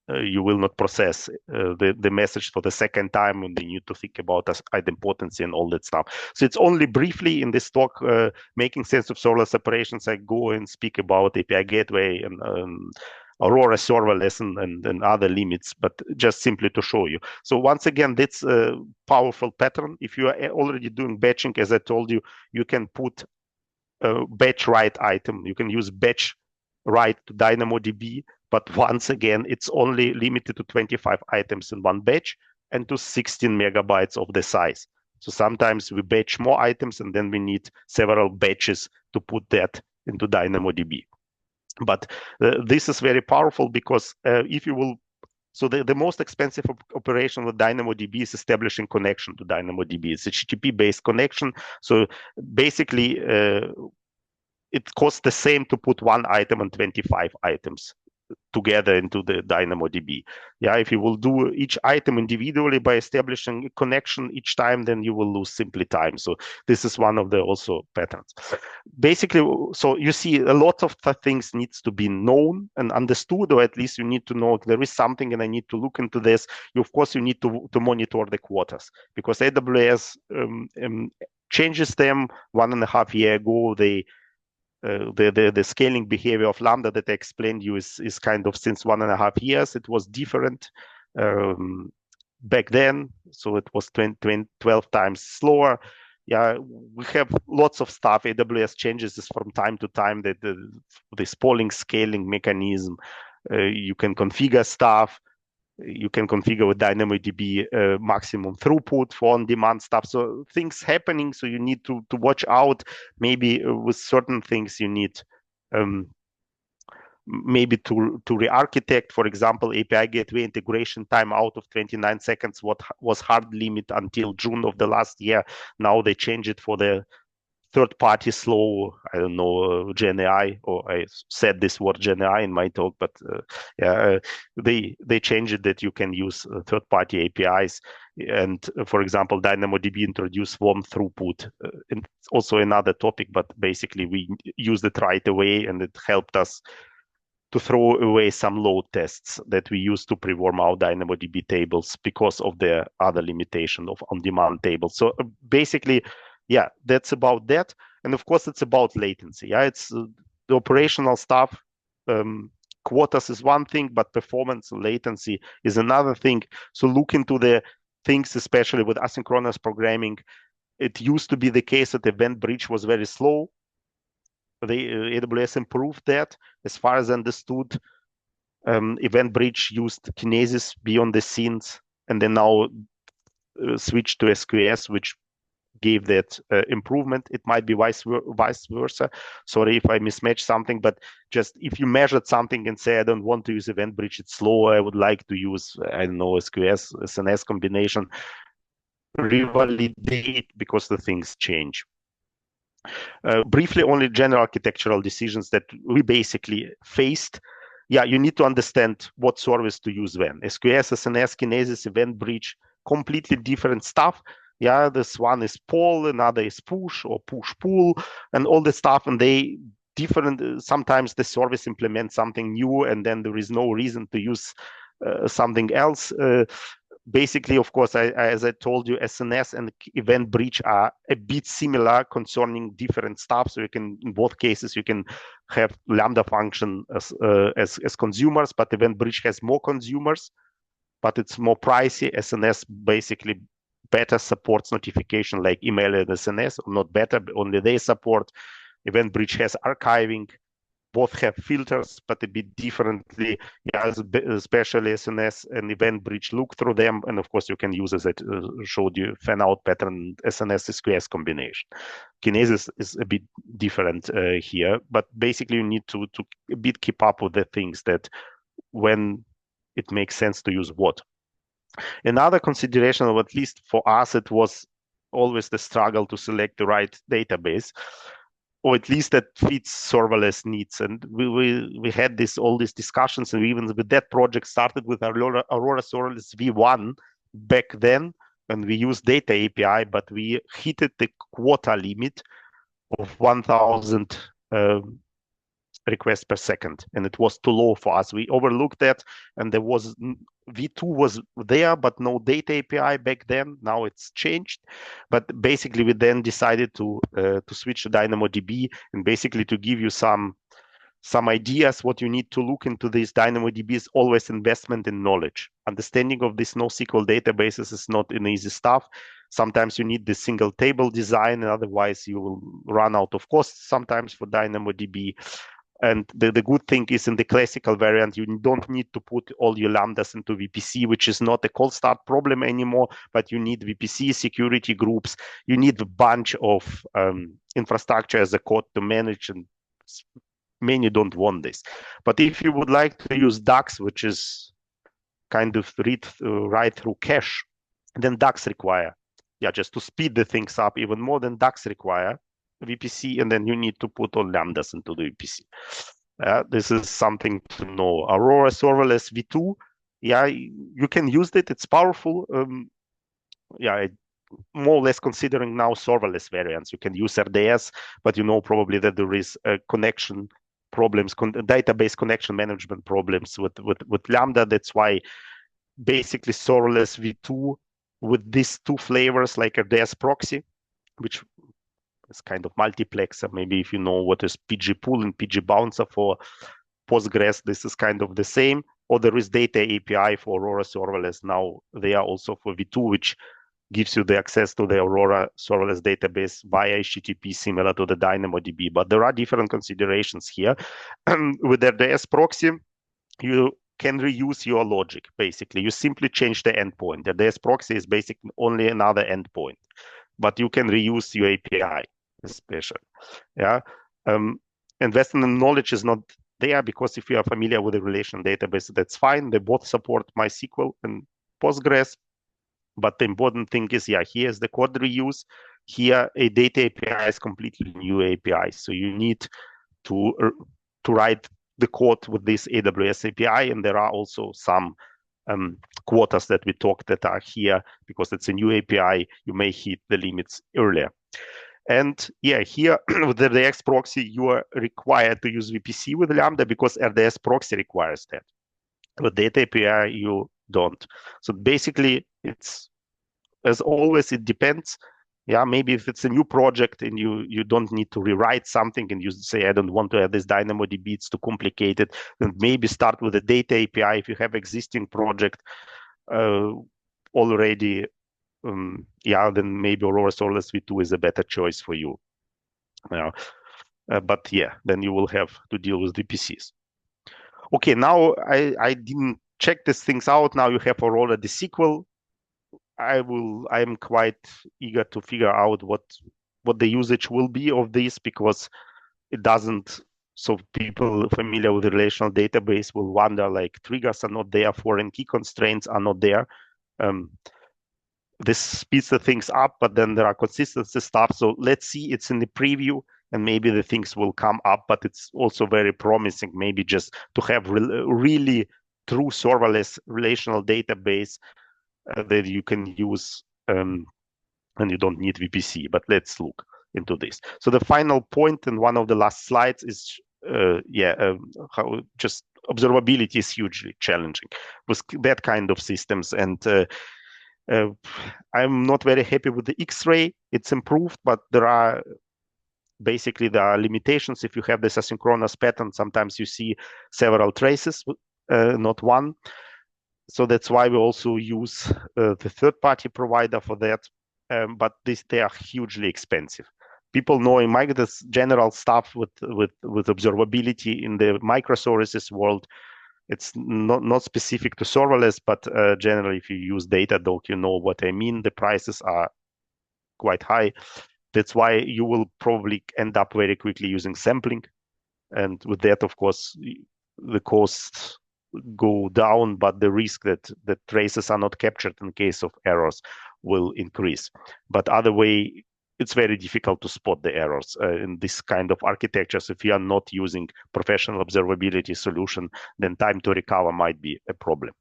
you will not process the message for the second time, and you need to think about idempotency and all that stuff. So it's only briefly in this talk, making sense of serverless operations, I go and speak about API gateway and Aurora serverless and other limits, but just simply to show you. So once again, that's a powerful pattern. If you are already doing batching, as I told you, you can put a batch write item. You can use batch write to DynamoDB, but once again, it's only limited to 25 items in one batch and to 16 megabytes of the size. So sometimes we batch more items, and then we need several batches to put that into DynamoDB. But this is very powerful, because if you will, so the most expensive operation with DynamoDB is establishing connection to DynamoDB. It's a HTTP-based connection. So basically, it costs the same to put one item and 25 items together into the DynamoDB. Yeah, if you will do each item individually by establishing a connection each time, then you will lose simply time. So this is one of the also patterns. Basically, so you see a lot of things needs to be known and understood, or at least you need to know if there is something and I need to look into this. Of course, you need to monitor the quotas, because AWS changes them. 1.5 years ago, the scaling behavior of Lambda that I explained you is kind of since 1.5 years. It was different back then, so it was 12 times slower. Yeah, we have lots of stuff. AWS changes this from time to time. This polling scaling mechanism, you can configure stuff. you can configure with DynamoDB maximum throughput for on-demand stuff. So things happening, so you need to watch out. Maybe with certain things you need maybe to re-architect. For example, API gateway integration time out of 29 seconds, what was hard limit until June of the last year. Now they change it for the third-party slow, I don't know, GenAI, or I said this word GenAI in my talk, but they changed it that you can use third-party APIs. And for example, DynamoDB introduced warm throughput. And it's also another topic, but basically we used it right away, and it helped us to throw away some load tests that we used to pre-warm our DynamoDB tables because of the other limitation of on-demand tables. So basically, yeah, that's about that. And of course, it's about latency. Yeah, it's the operational stuff. Quotas is one thing, but performance and latency is another thing. So look into the things, especially with asynchronous programming. It used to be the case that EventBridge was very slow. AWS improved that. As far as understood, EventBridge used Kinesis beyond the scenes, and then now switched to SQS, which gave that improvement. It might be vice versa. Sorry if I mismatched something, but just if you measured something and say, I don't want to use EventBridge, it's slow, I would like to use, I don't know, SQS, SNS combination, revalidate because the things change. Briefly, only general architectural decisions that we basically faced. Yeah, you need to understand what service to use when. SQS, SNS, Kinesis, EventBridge, completely different stuff. Yeah, this one is pull, another is push or push-pull, and all the stuff, and they different. Sometimes the service implements something new, and then there is no reason to use something else. Basically, of course, as I told you, SNS and EventBridge are a bit similar concerning different stuff. So you can, in both cases, you can have Lambda function as consumers, but EventBridge has more consumers, but it's more pricey. SNS basically better supports notification like email and SNS, or not better, but only they support. EventBridge has archiving. Both have filters, but a bit differently. Yeah, especially SNS and EventBridge look through them, and of course you can use, as I showed you, fan-out pattern SNS SQS combination. Kinesis is a bit different here, but basically you need to a bit keep up with the things that when it makes sense to use what. Another consideration, or at least for us, it was always the struggle to select the right database, or at least that fits serverless needs. And we had all these discussions, and we even with that project started with Aurora Serverless V1 back then, and we used data API, but we hit the quota limit of 1,000 requests per second, and it was too low for us. We overlooked that, and there was V2 was there, but no data API back then. Now it's changed, but basically we then decided to switch to DynamoDB, and basically to give you some ideas what you need to look into this. DynamoDB is always investment in knowledge. Understanding of these NoSQL databases is not an easy stuff. Sometimes you need the single table design, and otherwise you will run out of costs sometimes for DynamoDB. And the good thing is, in the classical variant, you don't need to put all your lambdas into VPC, which is not a cold start problem anymore, but you need VPC security groups. You need a bunch of infrastructure as a code to manage, and many don't want this. But if you would like to use DAX, which is kind of write through cache, then DAX require, just to speed the things up even more, than DAX require VPC, and then you need to put all lambdas into the VPC. This is something to know. Aurora Serverless V2, you can use it. It's powerful. More or less considering now serverless variants. You can use RDS, but you know probably that there is connection problems, database connection management problems with Lambda. That's why basically serverless V2 with these two flavors, like RDS proxy, which is kind of multiplexer. Maybe if you know what is PG pool and PG bouncer for Postgres, this is kind of the same. Or there is data API for Aurora Serverless. Now they are also for V2, which gives you the access to the Aurora Serverless database via HTTP, similar to the DynamoDB. But there are different considerations here. With RDS proxy, you can reuse your logic. Basically, you simply change the endpoint. The AWS proxy is basically only another endpoint, but you can reuse your API, especially. Yeah, and Western knowledge is not there, because if you are familiar with the relational database, that's fine. They both support MySQL and Postgres. But the important thing is, yeah, here's the code reuse. Here, a data API is completely new API. So you need to write the code with this AWS API. And there are also some quotas that we talked that are here, because it's a new API. You may hit the limits earlier. And yeah, here with the RDS proxy, you are required to use VPC with Lambda, because RDS proxy requires that. With data API, you don't. So basically, it's, as always, it depends. Yeah, maybe if it's a new project and you don't need to rewrite something, and you say, I don't want to add this DynamoDB, it's too complicated, then maybe start with a data API. If you have existing project already, yeah, then maybe Aurora Serverless v2 is a better choice for you. But yeah, then you will have to deal with VPCs. Okay, now I didn't check these things out. Now you have Aurora the SQL. I'm quite eager to figure out what the usage will be of this, because it doesn't. So people familiar with the relational database will wonder, like, triggers are not there, foreign key constraints are not there. This speeds the things up, but then there are consistency stuff. So let's see, it's in the preview, and maybe the things will come up, but it's also very promising, maybe just to have really true serverless relational database that you can use, and you don't need VPC. But let's look into this. So the final point in one of the last slides is, how just observability is hugely challenging with that kind of systems. And I'm not very happy with the X-ray. It's improved, but there are limitations. If you have this asynchronous pattern, sometimes you see several traces, not one. So that's why we also use the third-party provider for that. But they are hugely expensive. People knowing this general stuff with observability in the microservices world, it's not specific to serverless, but generally, if you use Datadog, you know what I mean. The prices are quite high. That's why you will probably end up very quickly using sampling. And with that, of course, the costs go down, but the risk that the traces are not captured in case of errors will increase. But other way, it's very difficult to spot the errors in this kind of architectures. If you are not using professional observability solution, then time to recover might be a problem.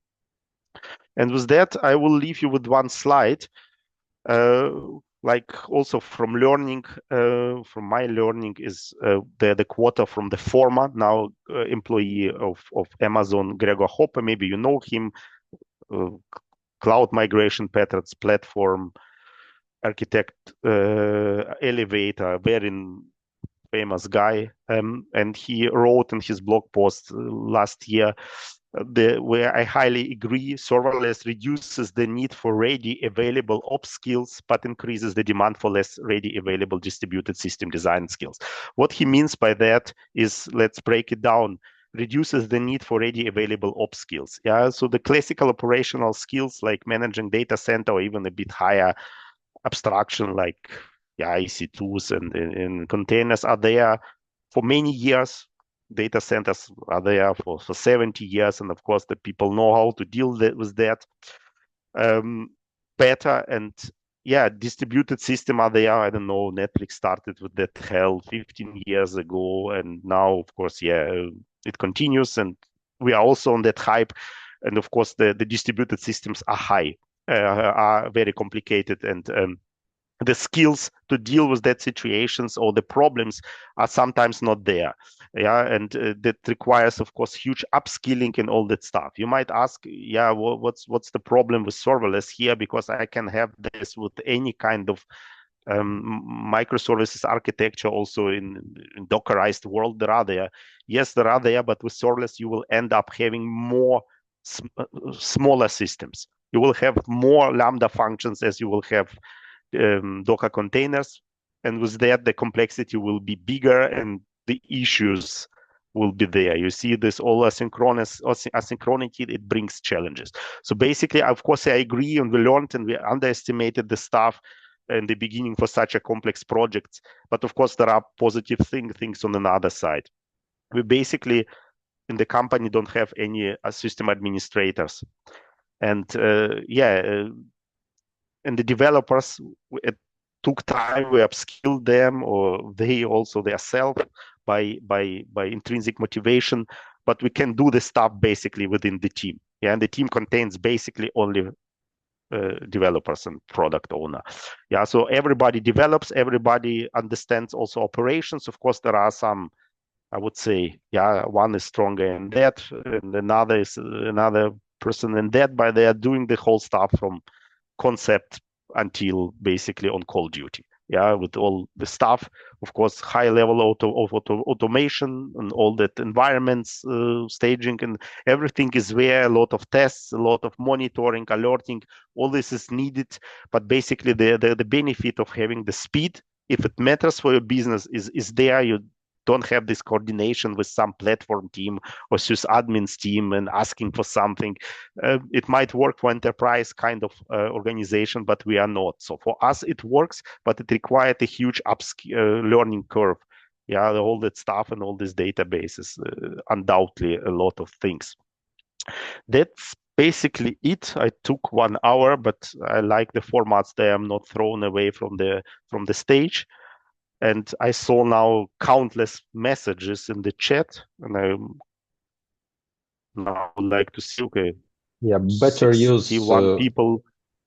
And with that, I will leave you with one slide. Like also from learning, from my learning is the quota from the former, now employee of Amazon, Gregor Hoppe. Maybe you know him, cloud migration patterns platform architect, elevator, very famous guy. And he wrote in his blog post last year, where I highly agree, serverless reduces the need for ready available ops skills, but increases the demand for less ready available distributed system design skills. What he means by that is, let's break it down, reduces the need for ready available ops skills. Yeah, so the classical operational skills like managing data center, or even a bit higher abstraction like EC2s and containers are there for many years. Data centers are there for 70 years. And of course, the people know how to deal with that better. And yeah, distributed system are there. I don't know, Netflix started with that hell 15 years ago. And now, of course, it continues. And we are also on that hype. And of course, the distributed systems are are very complicated, and the skills to deal with that situations or the problems are sometimes not there. And that requires, of course, huge upskilling and all that stuff. You might ask, what's the problem with serverless here? Because I can have this with any kind of microservices architecture, also in Dockerized world. There are there. Yes, there are there, but with serverless, you will end up having more smaller systems. You will have more Lambda functions as you will have Docker containers. And with that, the complexity will be bigger and the issues will be there. You see this all asynchronity, it brings challenges. So basically, of course, I agree, and we learned and we underestimated the stuff in the beginning for such a complex projects. But of course, there are positive things on another side. We basically in the company don't have any system administrators, and and the developers, it took time, we upskilled them, or they also themselves by intrinsic motivation, but we can do the stuff basically within the team. Yeah, and the team contains basically only developers and product owner. Yeah, so everybody develops, everybody understands also operations. Of course, there are some, I would say, yeah, one is stronger in that, and another is another person in that, but they are doing the whole stuff from concept until basically on call duty. Yeah, with all the stuff, of course, high level automation and all that environments, staging, and everything is there. A lot of tests, a lot of monitoring, alerting. All this is needed, but basically the benefit of having the speed, if it matters for your business, is there. You don't have this coordination with some platform team or sysadmins team and asking for something. It might work for enterprise kind of organization, but we are not. So for us, it works, but it required a huge learning curve. Yeah, all that stuff and all these databases, undoubtedly a lot of things. That's basically it. I took 1 hour, but I like the formats there. I'm not thrown away from the stage. And I saw now countless messages in the chat, and I now would like to see, okay, Yeah, better use 61 people.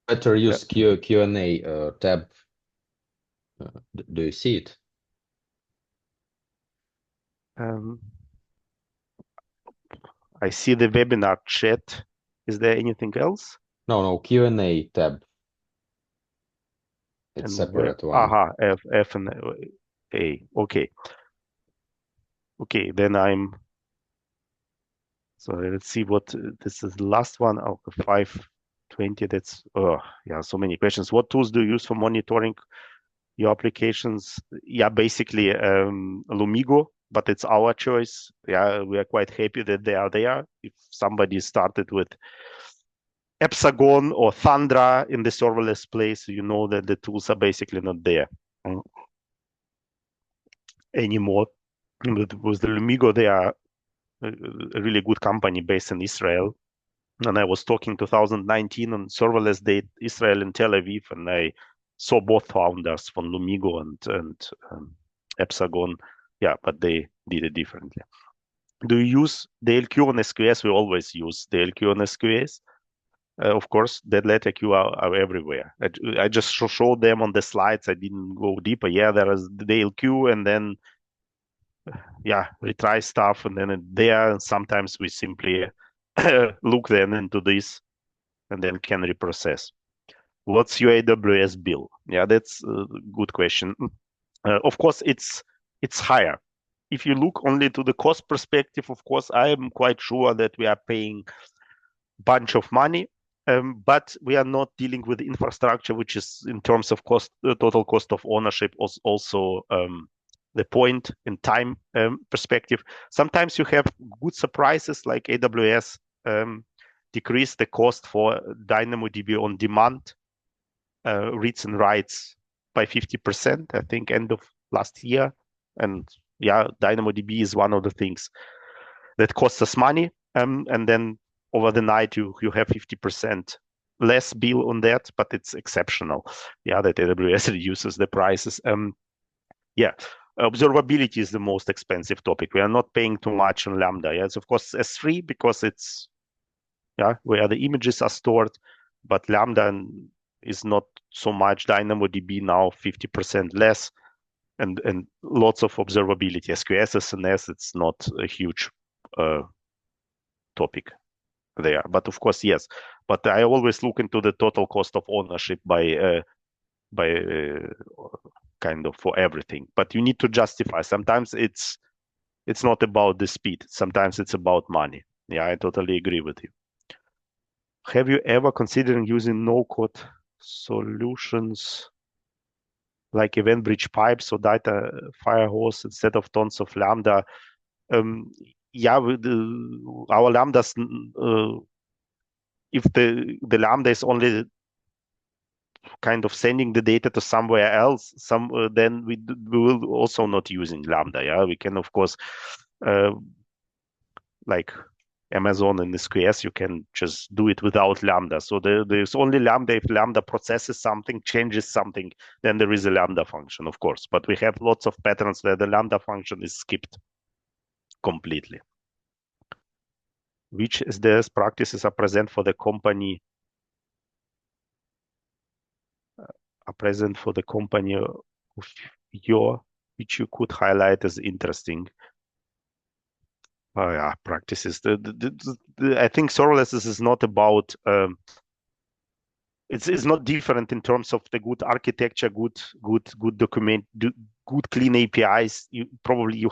better use Q&A tab. Do you see it? I see the webinar chat. Is there anything else? No, Q&A tab. It's And separate one. F and A. Okay. Okay, then so let's see what this is the last one. Oh, 520. That's yeah, so many questions. What tools do you use for monitoring your applications? Yeah, basically Lumigo, but it's our choice. Yeah, we are quite happy that they are there. If somebody started with Hexagon or Thundra in the serverless place, you know that the tools are basically not there anymore. With the Lumigo, they are a really good company based in Israel. And I was talking 2019 on serverless day, Israel and Tel Aviv, and I saw both founders from Lumigo and Hexagon. Yeah, but they did it differently. Do you use the LQ on SQS? We always use the LQ on SQS. Of course, that letter queue are everywhere. I just showed them on the slides. I didn't go deeper. Yeah, there is the LQ, and then yeah, retry stuff, and then there. Sometimes we simply look then into this, and then can reprocess. What's your AWS bill? Yeah, that's a good question. Of course, it's higher. If you look only to the cost perspective, of course, I am quite sure that we are paying bunch of money, but we are not dealing with infrastructure, which is in terms of cost, total cost of ownership, also the point in time perspective. Sometimes you have good surprises, like AWS decrease the cost for DynamoDB on demand reads and writes by 50%, I think, end of last year. And yeah, DynamoDB is one of the things that costs us money. And then over the night, you have 50% less bill on that, but it's exceptional. Yeah, that AWS reduces the prices. Yeah, observability is the most expensive topic. We are not paying too much on Lambda. Yes, of course, S3 because it's where the images are stored, but Lambda is not so much. DynamoDB now 50% less, and lots of observability. SQS, SNS, it's not a huge topic there. But of course, yes. But I always look into the total cost of ownership by kind of for everything. But you need to justify. Sometimes it's not about the speed. Sometimes it's about money. Yeah, I totally agree with you. Have you ever considered using no-code solutions like EventBridge pipes or data firehose instead of tons of Lambda? Yeah, our lambdas, if the lambda is only kind of sending the data to somewhere else, then we will also not using lambda. Yeah, we can of course, like Amazon and SQS, you can just do it without lambda. So there's only lambda if lambda processes something, changes something, then there is a lambda function, of course. But we have lots of patterns where the lambda function is skipped completely. Which SDS practices are present for the company? Are present for the company of which you could highlight as interesting. Oh yeah, practices. I think serverless is not about. It's not different in terms of the good architecture, good document, good clean APIs. You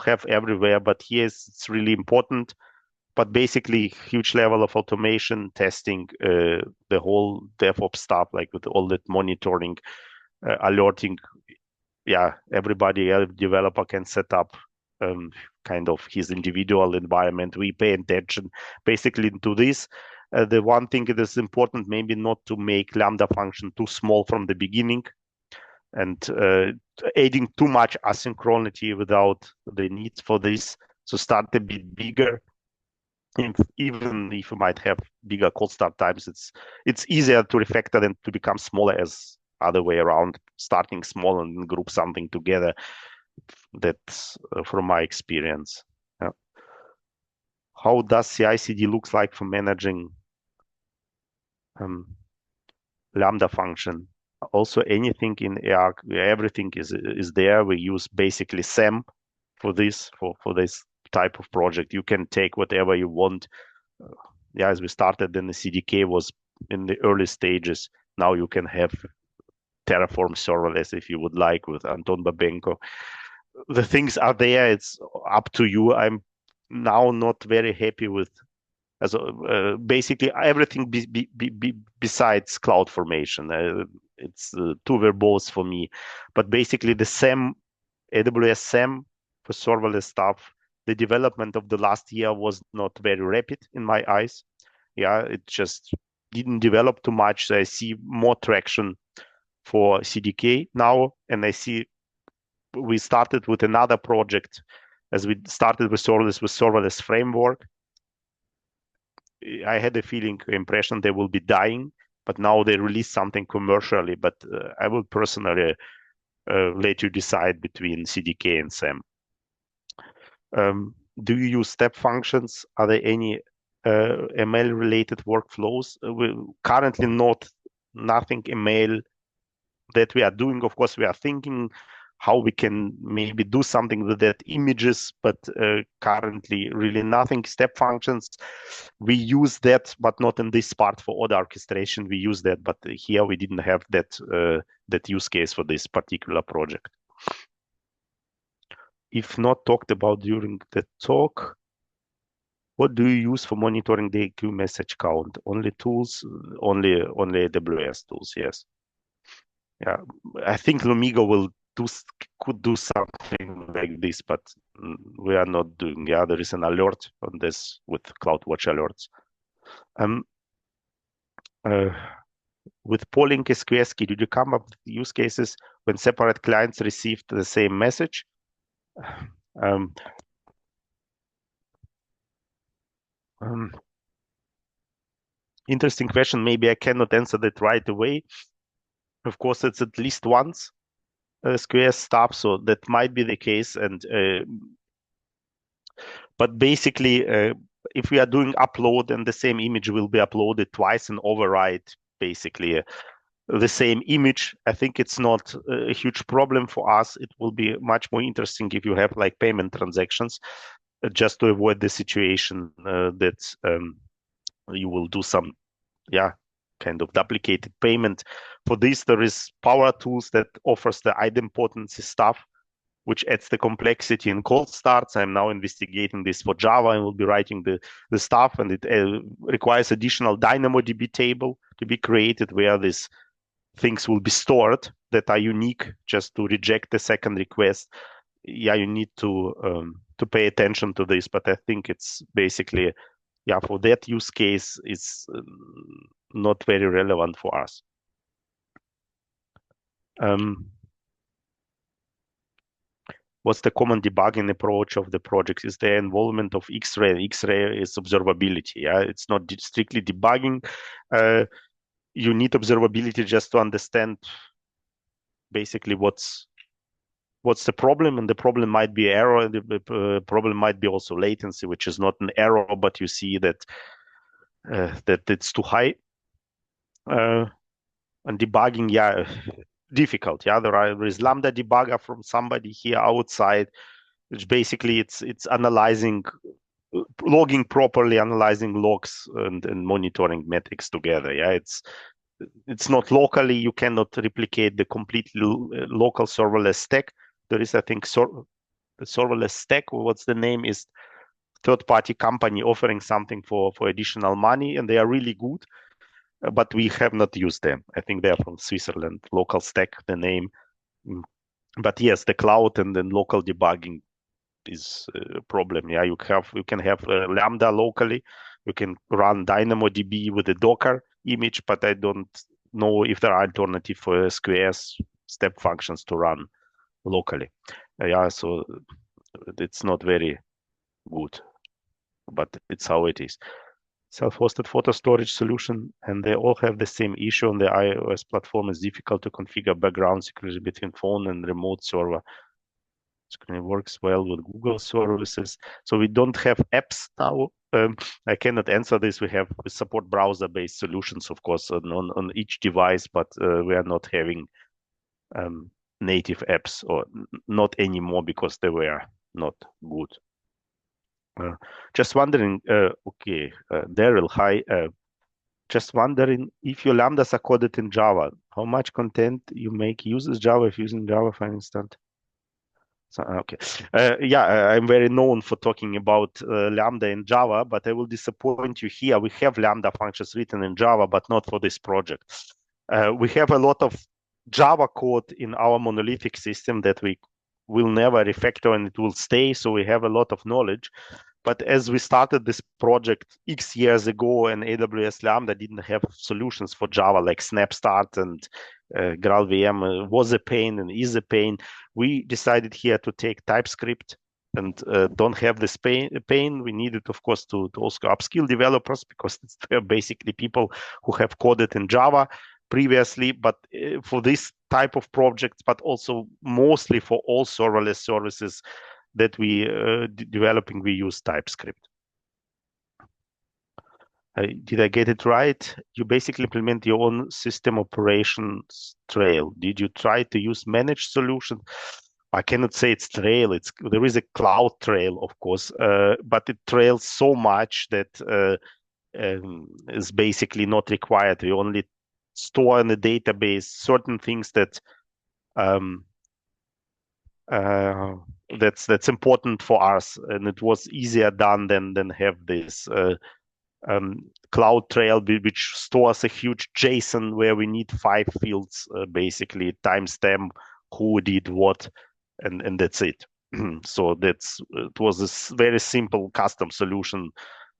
have everywhere, but here it's really important. But basically, huge level of automation, testing, the whole DevOps stuff, like with all that monitoring, alerting. Yeah, every developer can set up kind of his individual environment. We pay attention basically to this. The one thing that is important, maybe not to make Lambda function too small from the beginning and adding too much asynchronity without the need for this. So start a bit bigger. Even if you might have bigger cold start times, it's easier to refactor than to become smaller as other way around, starting small and group something together. That's from my experience. Yeah. How does CI/CD looks like for managing Lambda function? Also, anything in Arc, everything is there. We use basically SAM for this type of project. You can take whatever you want. Yeah, as we started, then the CDK was in the early stages. Now you can have Terraform serverless if you would like with Anton Babenko. The things are there. It's up to you. I'm now not very happy with basically everything besides CloudFormation. It's too verbose for me. But basically the SAM, AWS SAM for serverless stuff, the development of the last year was not very rapid in my eyes. Yeah, it just didn't develop too much. So I see more traction for CDK now, and I see we started with another project as we started with serverless framework. I had a impression they will be dying, but now they release something commercially. But I will personally let you decide between CDK and SAM. Do you use step functions? Are there any ML related workflows? Currently nothing ML that we are doing. Of course, we are thinking how we can maybe do something with that images, but currently really nothing. Step functions, we use that, but not in this part for order orchestration. We use that, but here we didn't have that use case for this particular project. If not talked about during the talk, what do you use for monitoring the queue message count? Only tools, only AWS tools, yes. Yeah, I think Lumigo could do something like this, but we are not doing. Yeah, there is an alert on this with CloudWatch alerts. With polling SQS key, did you come up with use cases when separate clients received the same message? Interesting question. Maybe I cannot answer that right away. Of course, it's at least once SQS stuff, so that might be the case. And but basically, if we are doing upload and the same image will be uploaded twice and override basically the same image, I think it's not a huge problem for us. It will be much more interesting if you have like payment transactions, just to avoid the situation that you will do some, kind of duplicated payment. For this, there is Power Tools that offers the idempotency stuff, which adds the complexity in cold starts. I'm now investigating this for Java and will be writing the stuff, and it requires additional DynamoDB table to be created where these things will be stored that are unique just to reject the second request. yeah, you need to pay attention to this. But I think it's basically, yeah, for that use case, it's not very relevant for us. What's the common debugging approach of the project? Is the involvement of X-ray? X-ray is observability. Yeah, it's not strictly debugging. You need observability just to understand basically what's the problem, and the problem might be error. The problem might be also latency, which is not an error, but you see that that it's too high. And debugging, yeah, difficult. Yeah, there is Lambda debugger from somebody here outside, which basically it's analyzing, logging properly, analyzing logs and monitoring metrics together. Yeah, it's not locally. You cannot replicate the completely local serverless stack. There is, I think, the serverless stack. What's the name is third-party company offering something for additional money, and they are really good. But we have not used them. I think they are from Switzerland. Local stack, the name. But yes, the cloud and then local debugging is a problem. Yeah, you can have Lambda locally. You can run DynamoDB with a Docker image, but I don't know if there are alternatives for SQS step functions to run locally. Yeah, so it's not very good, but it's how it is. Self-hosted photo storage solution, and they all have the same issue on the iOS platform. It's difficult to configure background security between phone and remote server. It works well with Google services. So we don't have apps now. I cannot answer this. We support browser-based solutions, of course, on each device, but we are not having native apps, or not anymore, because they were not good. Just wondering, okay, Daryl, hi. Just wondering if your Lambdas are coded in Java, how much content you make uses Java if using Java for instance? So, okay. Yeah, I'm very known for talking about Lambda in Java, but I will disappoint you here. We have Lambda functions written in Java, but not for this project. We have a lot of Java code in our monolithic system that we will never refactor, and it will stay. So we have a lot of knowledge. But as we started this project X years ago, and AWS Lambda didn't have solutions for Java like Snapstart and GraalVM was a pain and is a pain. We decided here to take TypeScript and don't have this pain. We needed, of course, to also upskill developers, because they're basically people who have coded in Java previously, but for this type of projects, but also mostly for all serverless services that we developing, we use TypeScript. Did I get it right? You basically implement your own system operations trail. Did you try to use managed solution? I cannot say it's trail. There is a cloud trail, of course, but it trails so much that is basically not required. We only store in the database certain things that that's important for us, and it was easier done than have this cloud trail which stores a huge JSON where we need 5 fields, basically timestamp, who did what, and that's it. So it was this very simple custom solution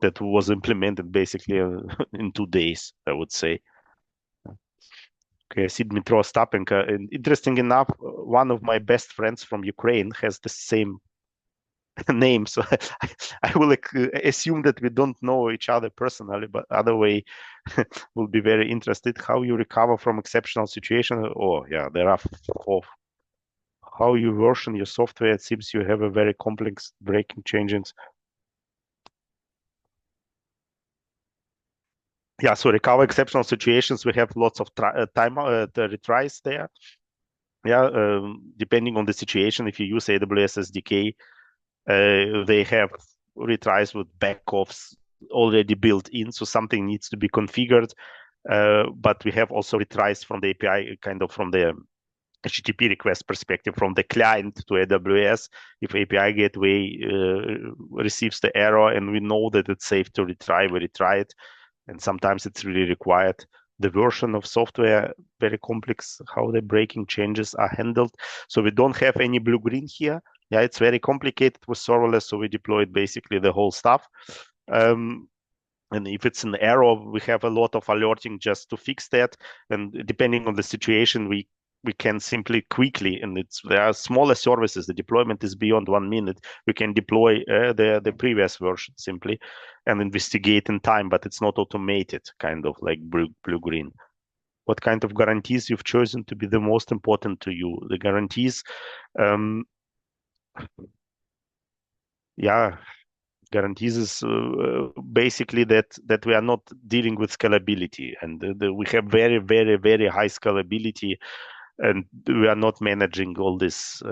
that was implemented basically in 2 days, I would say. Okay, I see Dmitro Ostapenko. And interesting enough, one of my best friends from Ukraine has the same name. So I will assume that we don't know each other personally, but other way will be very interested. How you recover from exceptional situation? Oh, yeah, there are 4. How you version your software? It seems you have a very complex breaking changes. Yeah, so recover exceptional situations. We have lots of retries there. Yeah, depending on the situation, if you use AWS SDK, they have retries with backoffs already built in, so something needs to be configured. But we have also retries from the API, kind of from the HTTP request perspective, from the client to AWS. If API gateway receives the error and we know that it's safe to retry, we retry it. And sometimes it's really required. The version of software, very complex, how the breaking changes are handled. So we don't have any blue-green here. Yeah, it's very complicated with serverless, so we deployed basically the whole stuff. And if it's an error, we have a lot of alerting just to fix that. And depending on the situation, we can simply quickly, and there are smaller services. The deployment is beyond 1 minute. We can deploy the previous version simply and investigate in time, but it's not automated, kind of like blue-green. What kind of guarantees you've chosen to be the most important to you? The guarantees, yeah, guarantees is basically that we are not dealing with scalability, and we have very, very, very high scalability, and we are not managing all this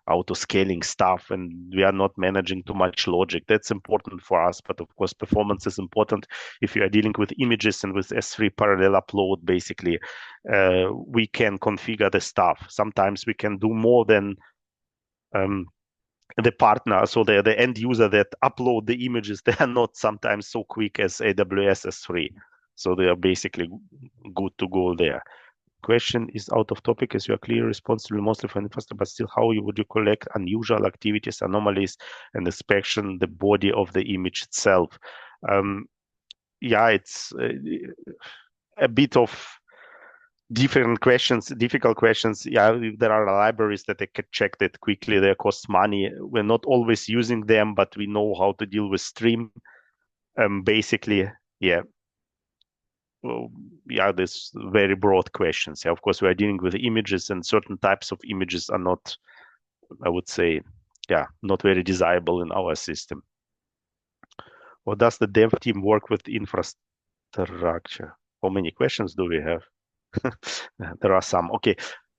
auto scaling stuff, and we are not managing too much logic. That's important for us, but of course performance is important. If you are dealing with images and with S3 parallel upload, basically we can configure the stuff. Sometimes we can do more than the partner, so the end user that upload the images, they are not sometimes so quick as AWS S3. So they are basically good to go there. Question is out of topic, as you are clearly responsible mostly for infrastructure, but still, how would you collect unusual activities, anomalies, and inspection the body of the image itself? It's a bit of different questions, difficult questions. Yeah, there are libraries that they can check that quickly. They cost money. We're not always using them, but we know how to deal with stream. Basically, yeah. Well, yeah, there's very broad questions. Yeah, of course, we are dealing with images, and certain types of images are not, I would say, not very desirable in our system. Or does the dev team work with infrastructure? How many questions do we have? There are some. Okay.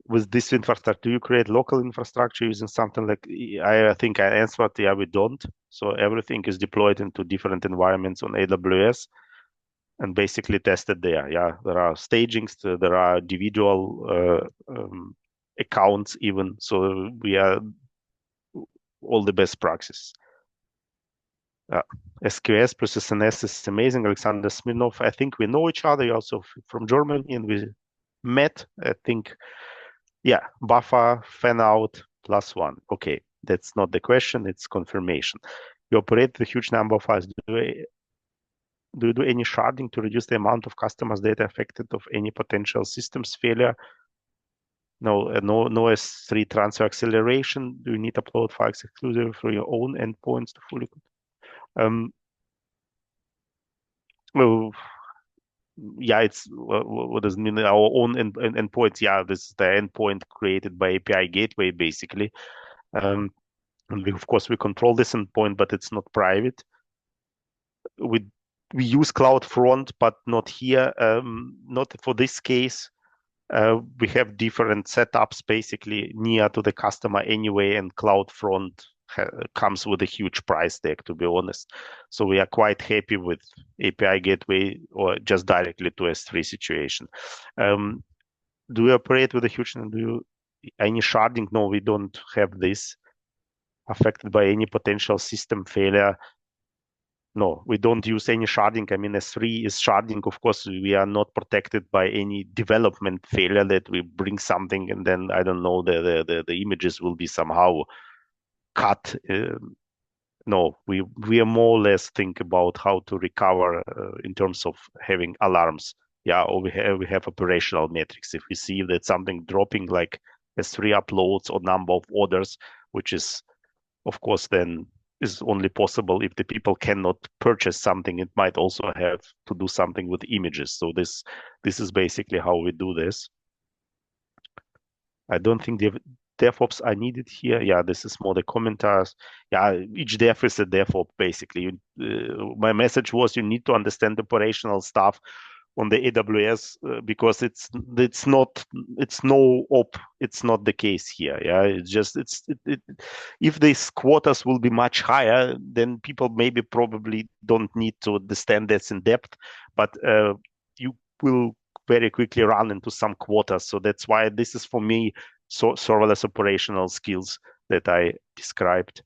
With this infrastructure, do you create local infrastructure using something like, I think I answered, yeah, we don't. So everything is deployed into different environments on AWS and basically tested there. Yeah, there are stagings, there are individual accounts even. So we are all the best practice. SQS plus SNS is amazing. Alexander Smirnov, I think we know each other. You're also from Germany, and we met, I think. Yeah, buffer, fan out, +1. Okay, that's not the question, it's confirmation. You operate a huge number of files. Do you do any sharding to reduce the amount of customers' data affected of any potential systems failure? No, no S3 transfer acceleration. Do you need to upload files exclusively for your own endpoints to fully? Well, yeah, it's what does it mean? Our own endpoints. Yeah, this is the endpoint created by API gateway, basically. And we, of course, we control this endpoint, but it's not private. We use CloudFront, but not here. Not for this case. We have different setups, basically near to the customer anyway, and CloudFront comes with a huge price tag, to be honest. So we are quite happy with API gateway or just directly to S3 situation. Do we operate with a huge, any sharding? No, we don't have this. Affected by any potential system failure? No, we don't use any sharding. I mean, S3 is sharding. Of course, we are not protected by any development failure that we bring something and then, I don't know, the images will be somehow cut. No, we are more or less think about how to recover in terms of having alarms. Yeah, or we have operational metrics. If we see that something dropping like S3 uploads or number of orders, which is, of course, then is only possible if the people cannot purchase something. It might also have to do something with images. So this is basically how we do this. I don't think the DevOps are needed here. Yeah, this is more the commenters. Yeah, each dev is a DevOps, basically. My message was you need to understand the operational stuff on the AWS because it's not the case here. Yeah, it's just if these quotas will be much higher, then people maybe probably don't need to understand this in depth, but you will very quickly run into some quotas. So that's why this is for me serverless operational skills that I described.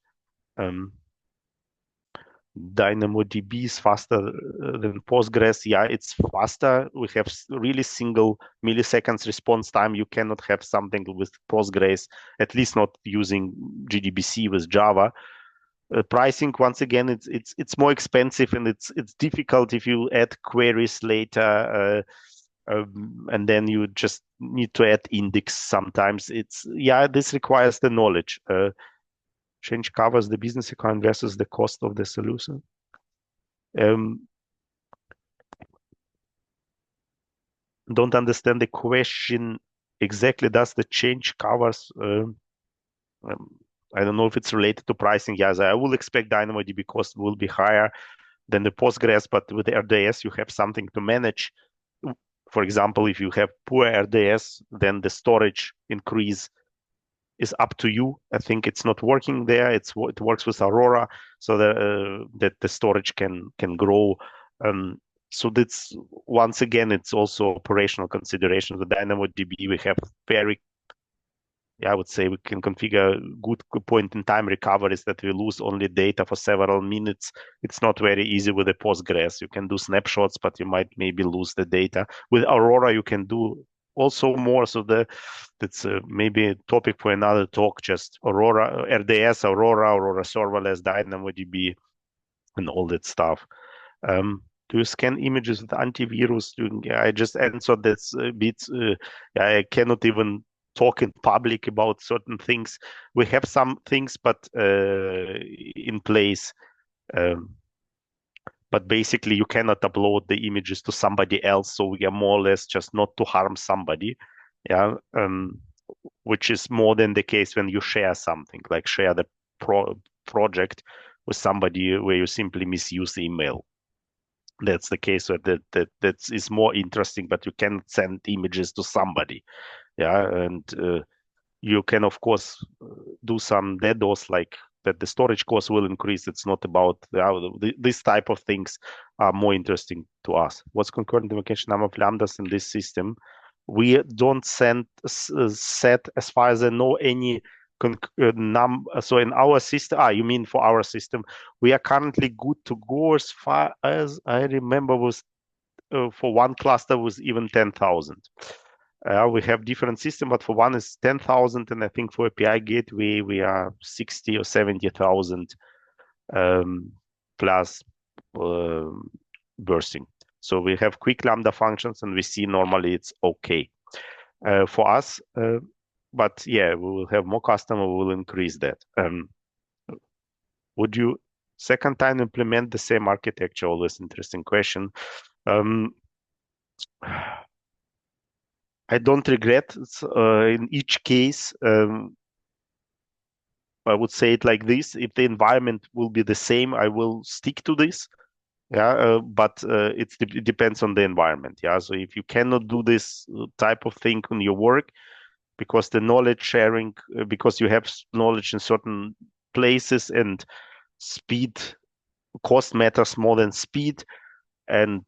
DynamoDB is faster than Postgres. Yeah, it's faster. We have really single milliseconds response time. You cannot have something with Postgres, at least not using JDBC with Java. Pricing, once again, it's more expensive, and it's difficult if you add queries later, and then you just need to add index sometimes. This requires the knowledge. Change covers the business account versus the cost of the solution. Don't understand the question exactly. Does the change covers? I don't know if it's related to pricing. Yes, I will expect DynamoDB cost will be higher than the Postgres, but with the RDS, you have something to manage. For example, if you have poor RDS, then the storage increase is up to you. I think it's not working there. It works with Aurora, so that the storage can grow. So that's, once again, it's also operational consideration. With DynamoDB, we have I would say we can configure good point in time recoveries that we lose only data for several minutes. It's not very easy with the Postgres. You can do snapshots, but you might maybe lose the data. With Aurora, you can do also more. So that's maybe a topic for another talk. Just Aurora, RDS, Aurora Serverless, DynamoDB, and all that stuff. Do you scan images with antivirus? I just answered this bit. I cannot even talk in public about certain things. We have some things, but in place. But basically, you cannot upload the images to somebody else. So we are more or less just not to harm somebody. Yeah. Which is more than the case when you share something, like share the project with somebody where you simply misuse the email. That's the case. That is more interesting, but you can send images to somebody. Yeah, and you can, of course, do some DDoS, like that the storage cost will increase. It's not about this type of things are more interesting to us. What's concurrent invocation number of lambdas in this system? We don't set, as far as I know, any so in our system, you mean for our system, we are currently good to go. As far as I remember, was for one cluster was even 10,000. We have different system, but for one is 10,000, and I think for API gateway we are 60 or 70,000 plus bursting. So we have quick Lambda functions, and we see normally it's okay for us. But yeah, we will have more customer. We will increase that. Would you second time implement the same architecture? Always interesting question. I don't regret. In each case, I would say it like this: if the environment will be the same, I will stick to this. Yeah, but it depends on the environment. Yeah, so if you cannot do this type of thing on your work, because the knowledge sharing, because you have knowledge in certain places, and speed, cost matters more than speed, and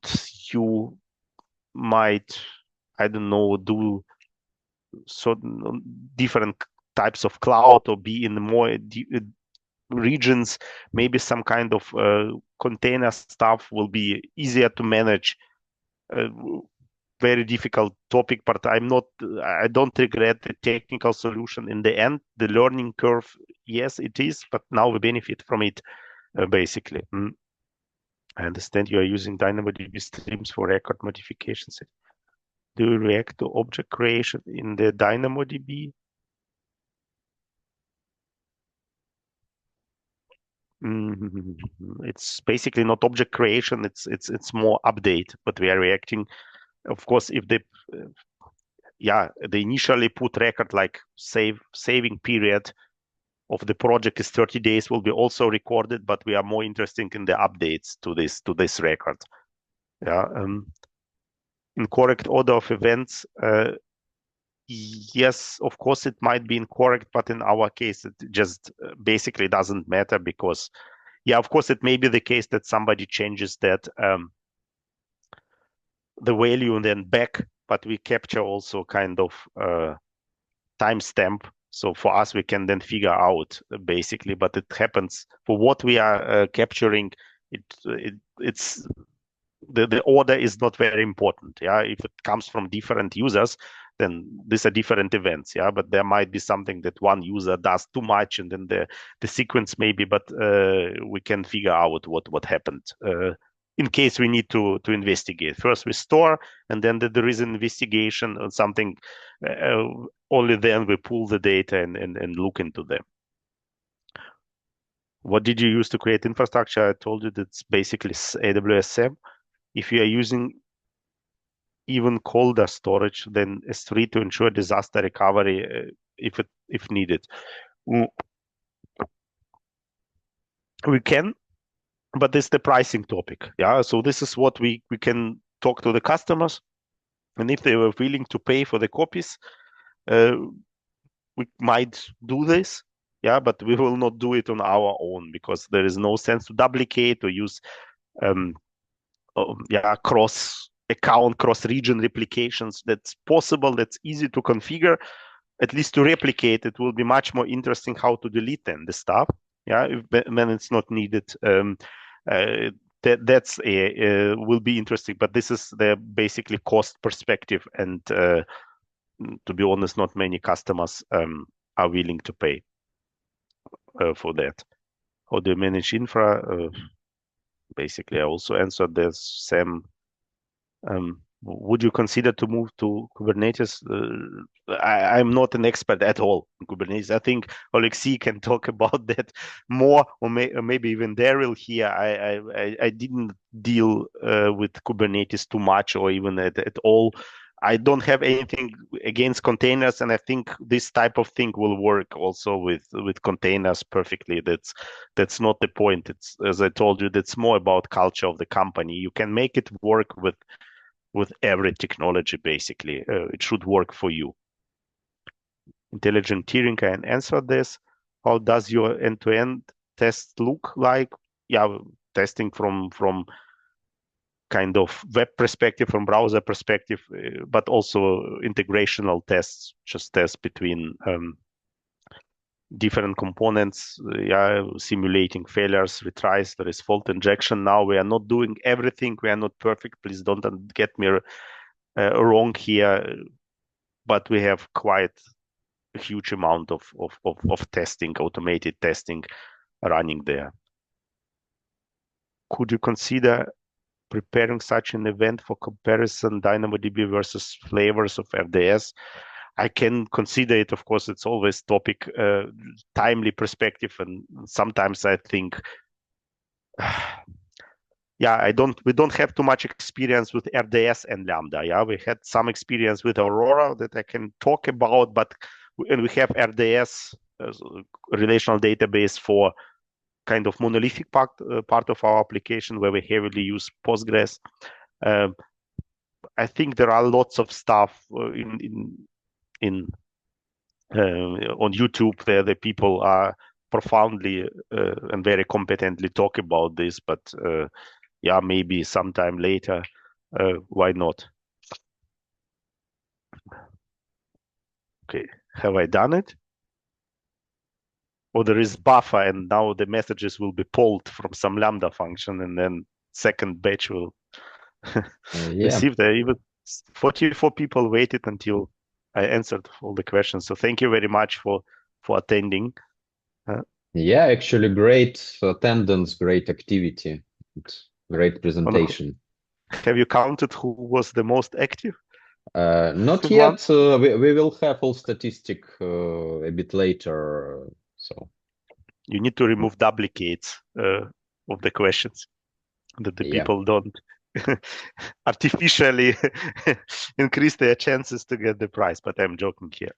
you might, I don't know, do certain different types of cloud or be in more regions. Maybe some kind of container stuff will be easier to manage. Very difficult topic, but I don't regret the technical solution in the end. The learning curve, yes, it is, but now we benefit from it, basically. I understand you are using DynamoDB streams for record modifications. Do you react to object creation in the DynamoDB? It's basically not object creation. It's more update, but we are reacting. Of course, if they initially put record, like saving period of the project is 30 days, will be also recorded, but we are more interested in the updates to this record. Yeah. In correct order of events, yes, of course it might be incorrect, but in our case it just basically doesn't matter, because of course it may be the case that somebody changes that the value and then back, but we capture also kind of timestamp. So for us, we can then figure out basically, but it happens for what we are capturing. it's the order is not very important. Yeah, if it comes from different users, then these are different events. Yeah, but there might be something that one user does too much, and then the sequence maybe. But we can figure out what happened. In case we need to investigate, first we store, and then there is an investigation on something. Only then we pull the data and look into them. What did you use to create infrastructure? I told you that's basically AWS SAM. If you are using even colder storage than S3 to ensure disaster recovery if needed, we can, but it's the pricing topic. Yeah, so this is what we can talk to the customers, and if they were willing to pay for the copies, we might do this. Yeah, but we will not do it on our own because there is no sense to duplicate or use cross account, cross region replications. That's possible, that's easy to configure, at least to replicate. It will be much more interesting how to delete then the stuff, when it's not needed. That's will be interesting, but this is the basically cost perspective, and to be honest, not many customers are willing to pay for that. How do you manage infra? Basically, I also answered this. Sam, would you consider to move to Kubernetes? I'm not an expert at all in Kubernetes. I think Alexei can talk about that more, or maybe even Daryl here. I didn't deal with Kubernetes too much, or even at all. I don't have anything against containers, and I think this type of thing will work also with containers perfectly. That's not the point. It's, as I told you, that's more about culture of the company. You can make it work with every technology, basically. It should work for you. Intelligent tiering, can answer this. How does your end-to-end test look like? Yeah, testing from kind of web perspective, from browser perspective, but also integrational tests, just tests between different components, simulating failures, retries. There is fault injection. Now we are not doing everything. We are not perfect. Please don't get me wrong here, but we have quite a huge amount of testing, automated testing running there. Could you consider preparing such an event for comparison DynamoDB versus flavors of RDS? I can consider it. Of course, it's always topic, timely perspective, and sometimes I think, we don't have too much experience with RDS and Lambda. Yeah, we had some experience with Aurora that I can talk about, and we have RDS, relational database, for kind of monolithic part of our application where we heavily use Postgres. I think there are lots of stuff on YouTube where the people are profoundly and very competently talk about this, but maybe sometime later, why not? Okay, have I done it? Or there is buffer, and now the messages will be pulled from some Lambda function, and then second batch will receive there. Even 44 people waited until I answered all the questions. So thank you very much for attending. Actually, great attendance, great activity, great presentation. Have you counted who was the most active? Not yet. We will have all statistic a bit later. So you need to remove duplicates of the questions, that the people don't artificially increase their chances to get the prize. But I'm joking here.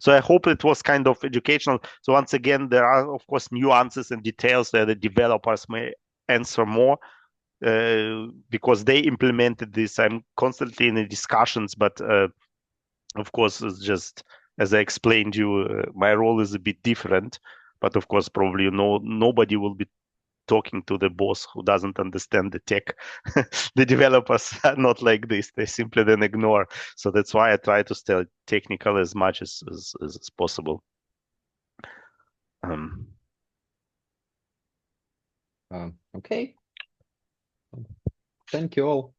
So I hope it was kind of educational. So once again, there are, of course, nuances and details that the developers may answer more because they implemented this. I'm constantly in the discussions, but of course, it's just, as I explained you, my role is a bit different. But of course, probably nobody will be talking to the boss who doesn't understand the tech. The developers are not like this. They simply then ignore. So that's why I try to stay technical as much as possible. Okay. Thank you all.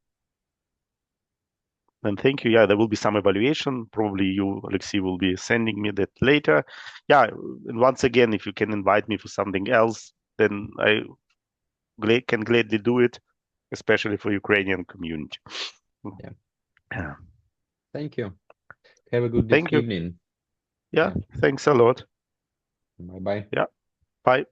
And thank you. Yeah, there will be some evaluation. Probably you, Alexei, will be sending me that later. Yeah, and once again, if you can invite me for something else, then I can gladly do it, especially for Ukrainian community. Yeah. Yeah. Thank you. Have a good Thank you. evening. Yeah, thanks a lot. Bye-bye. Yeah, bye.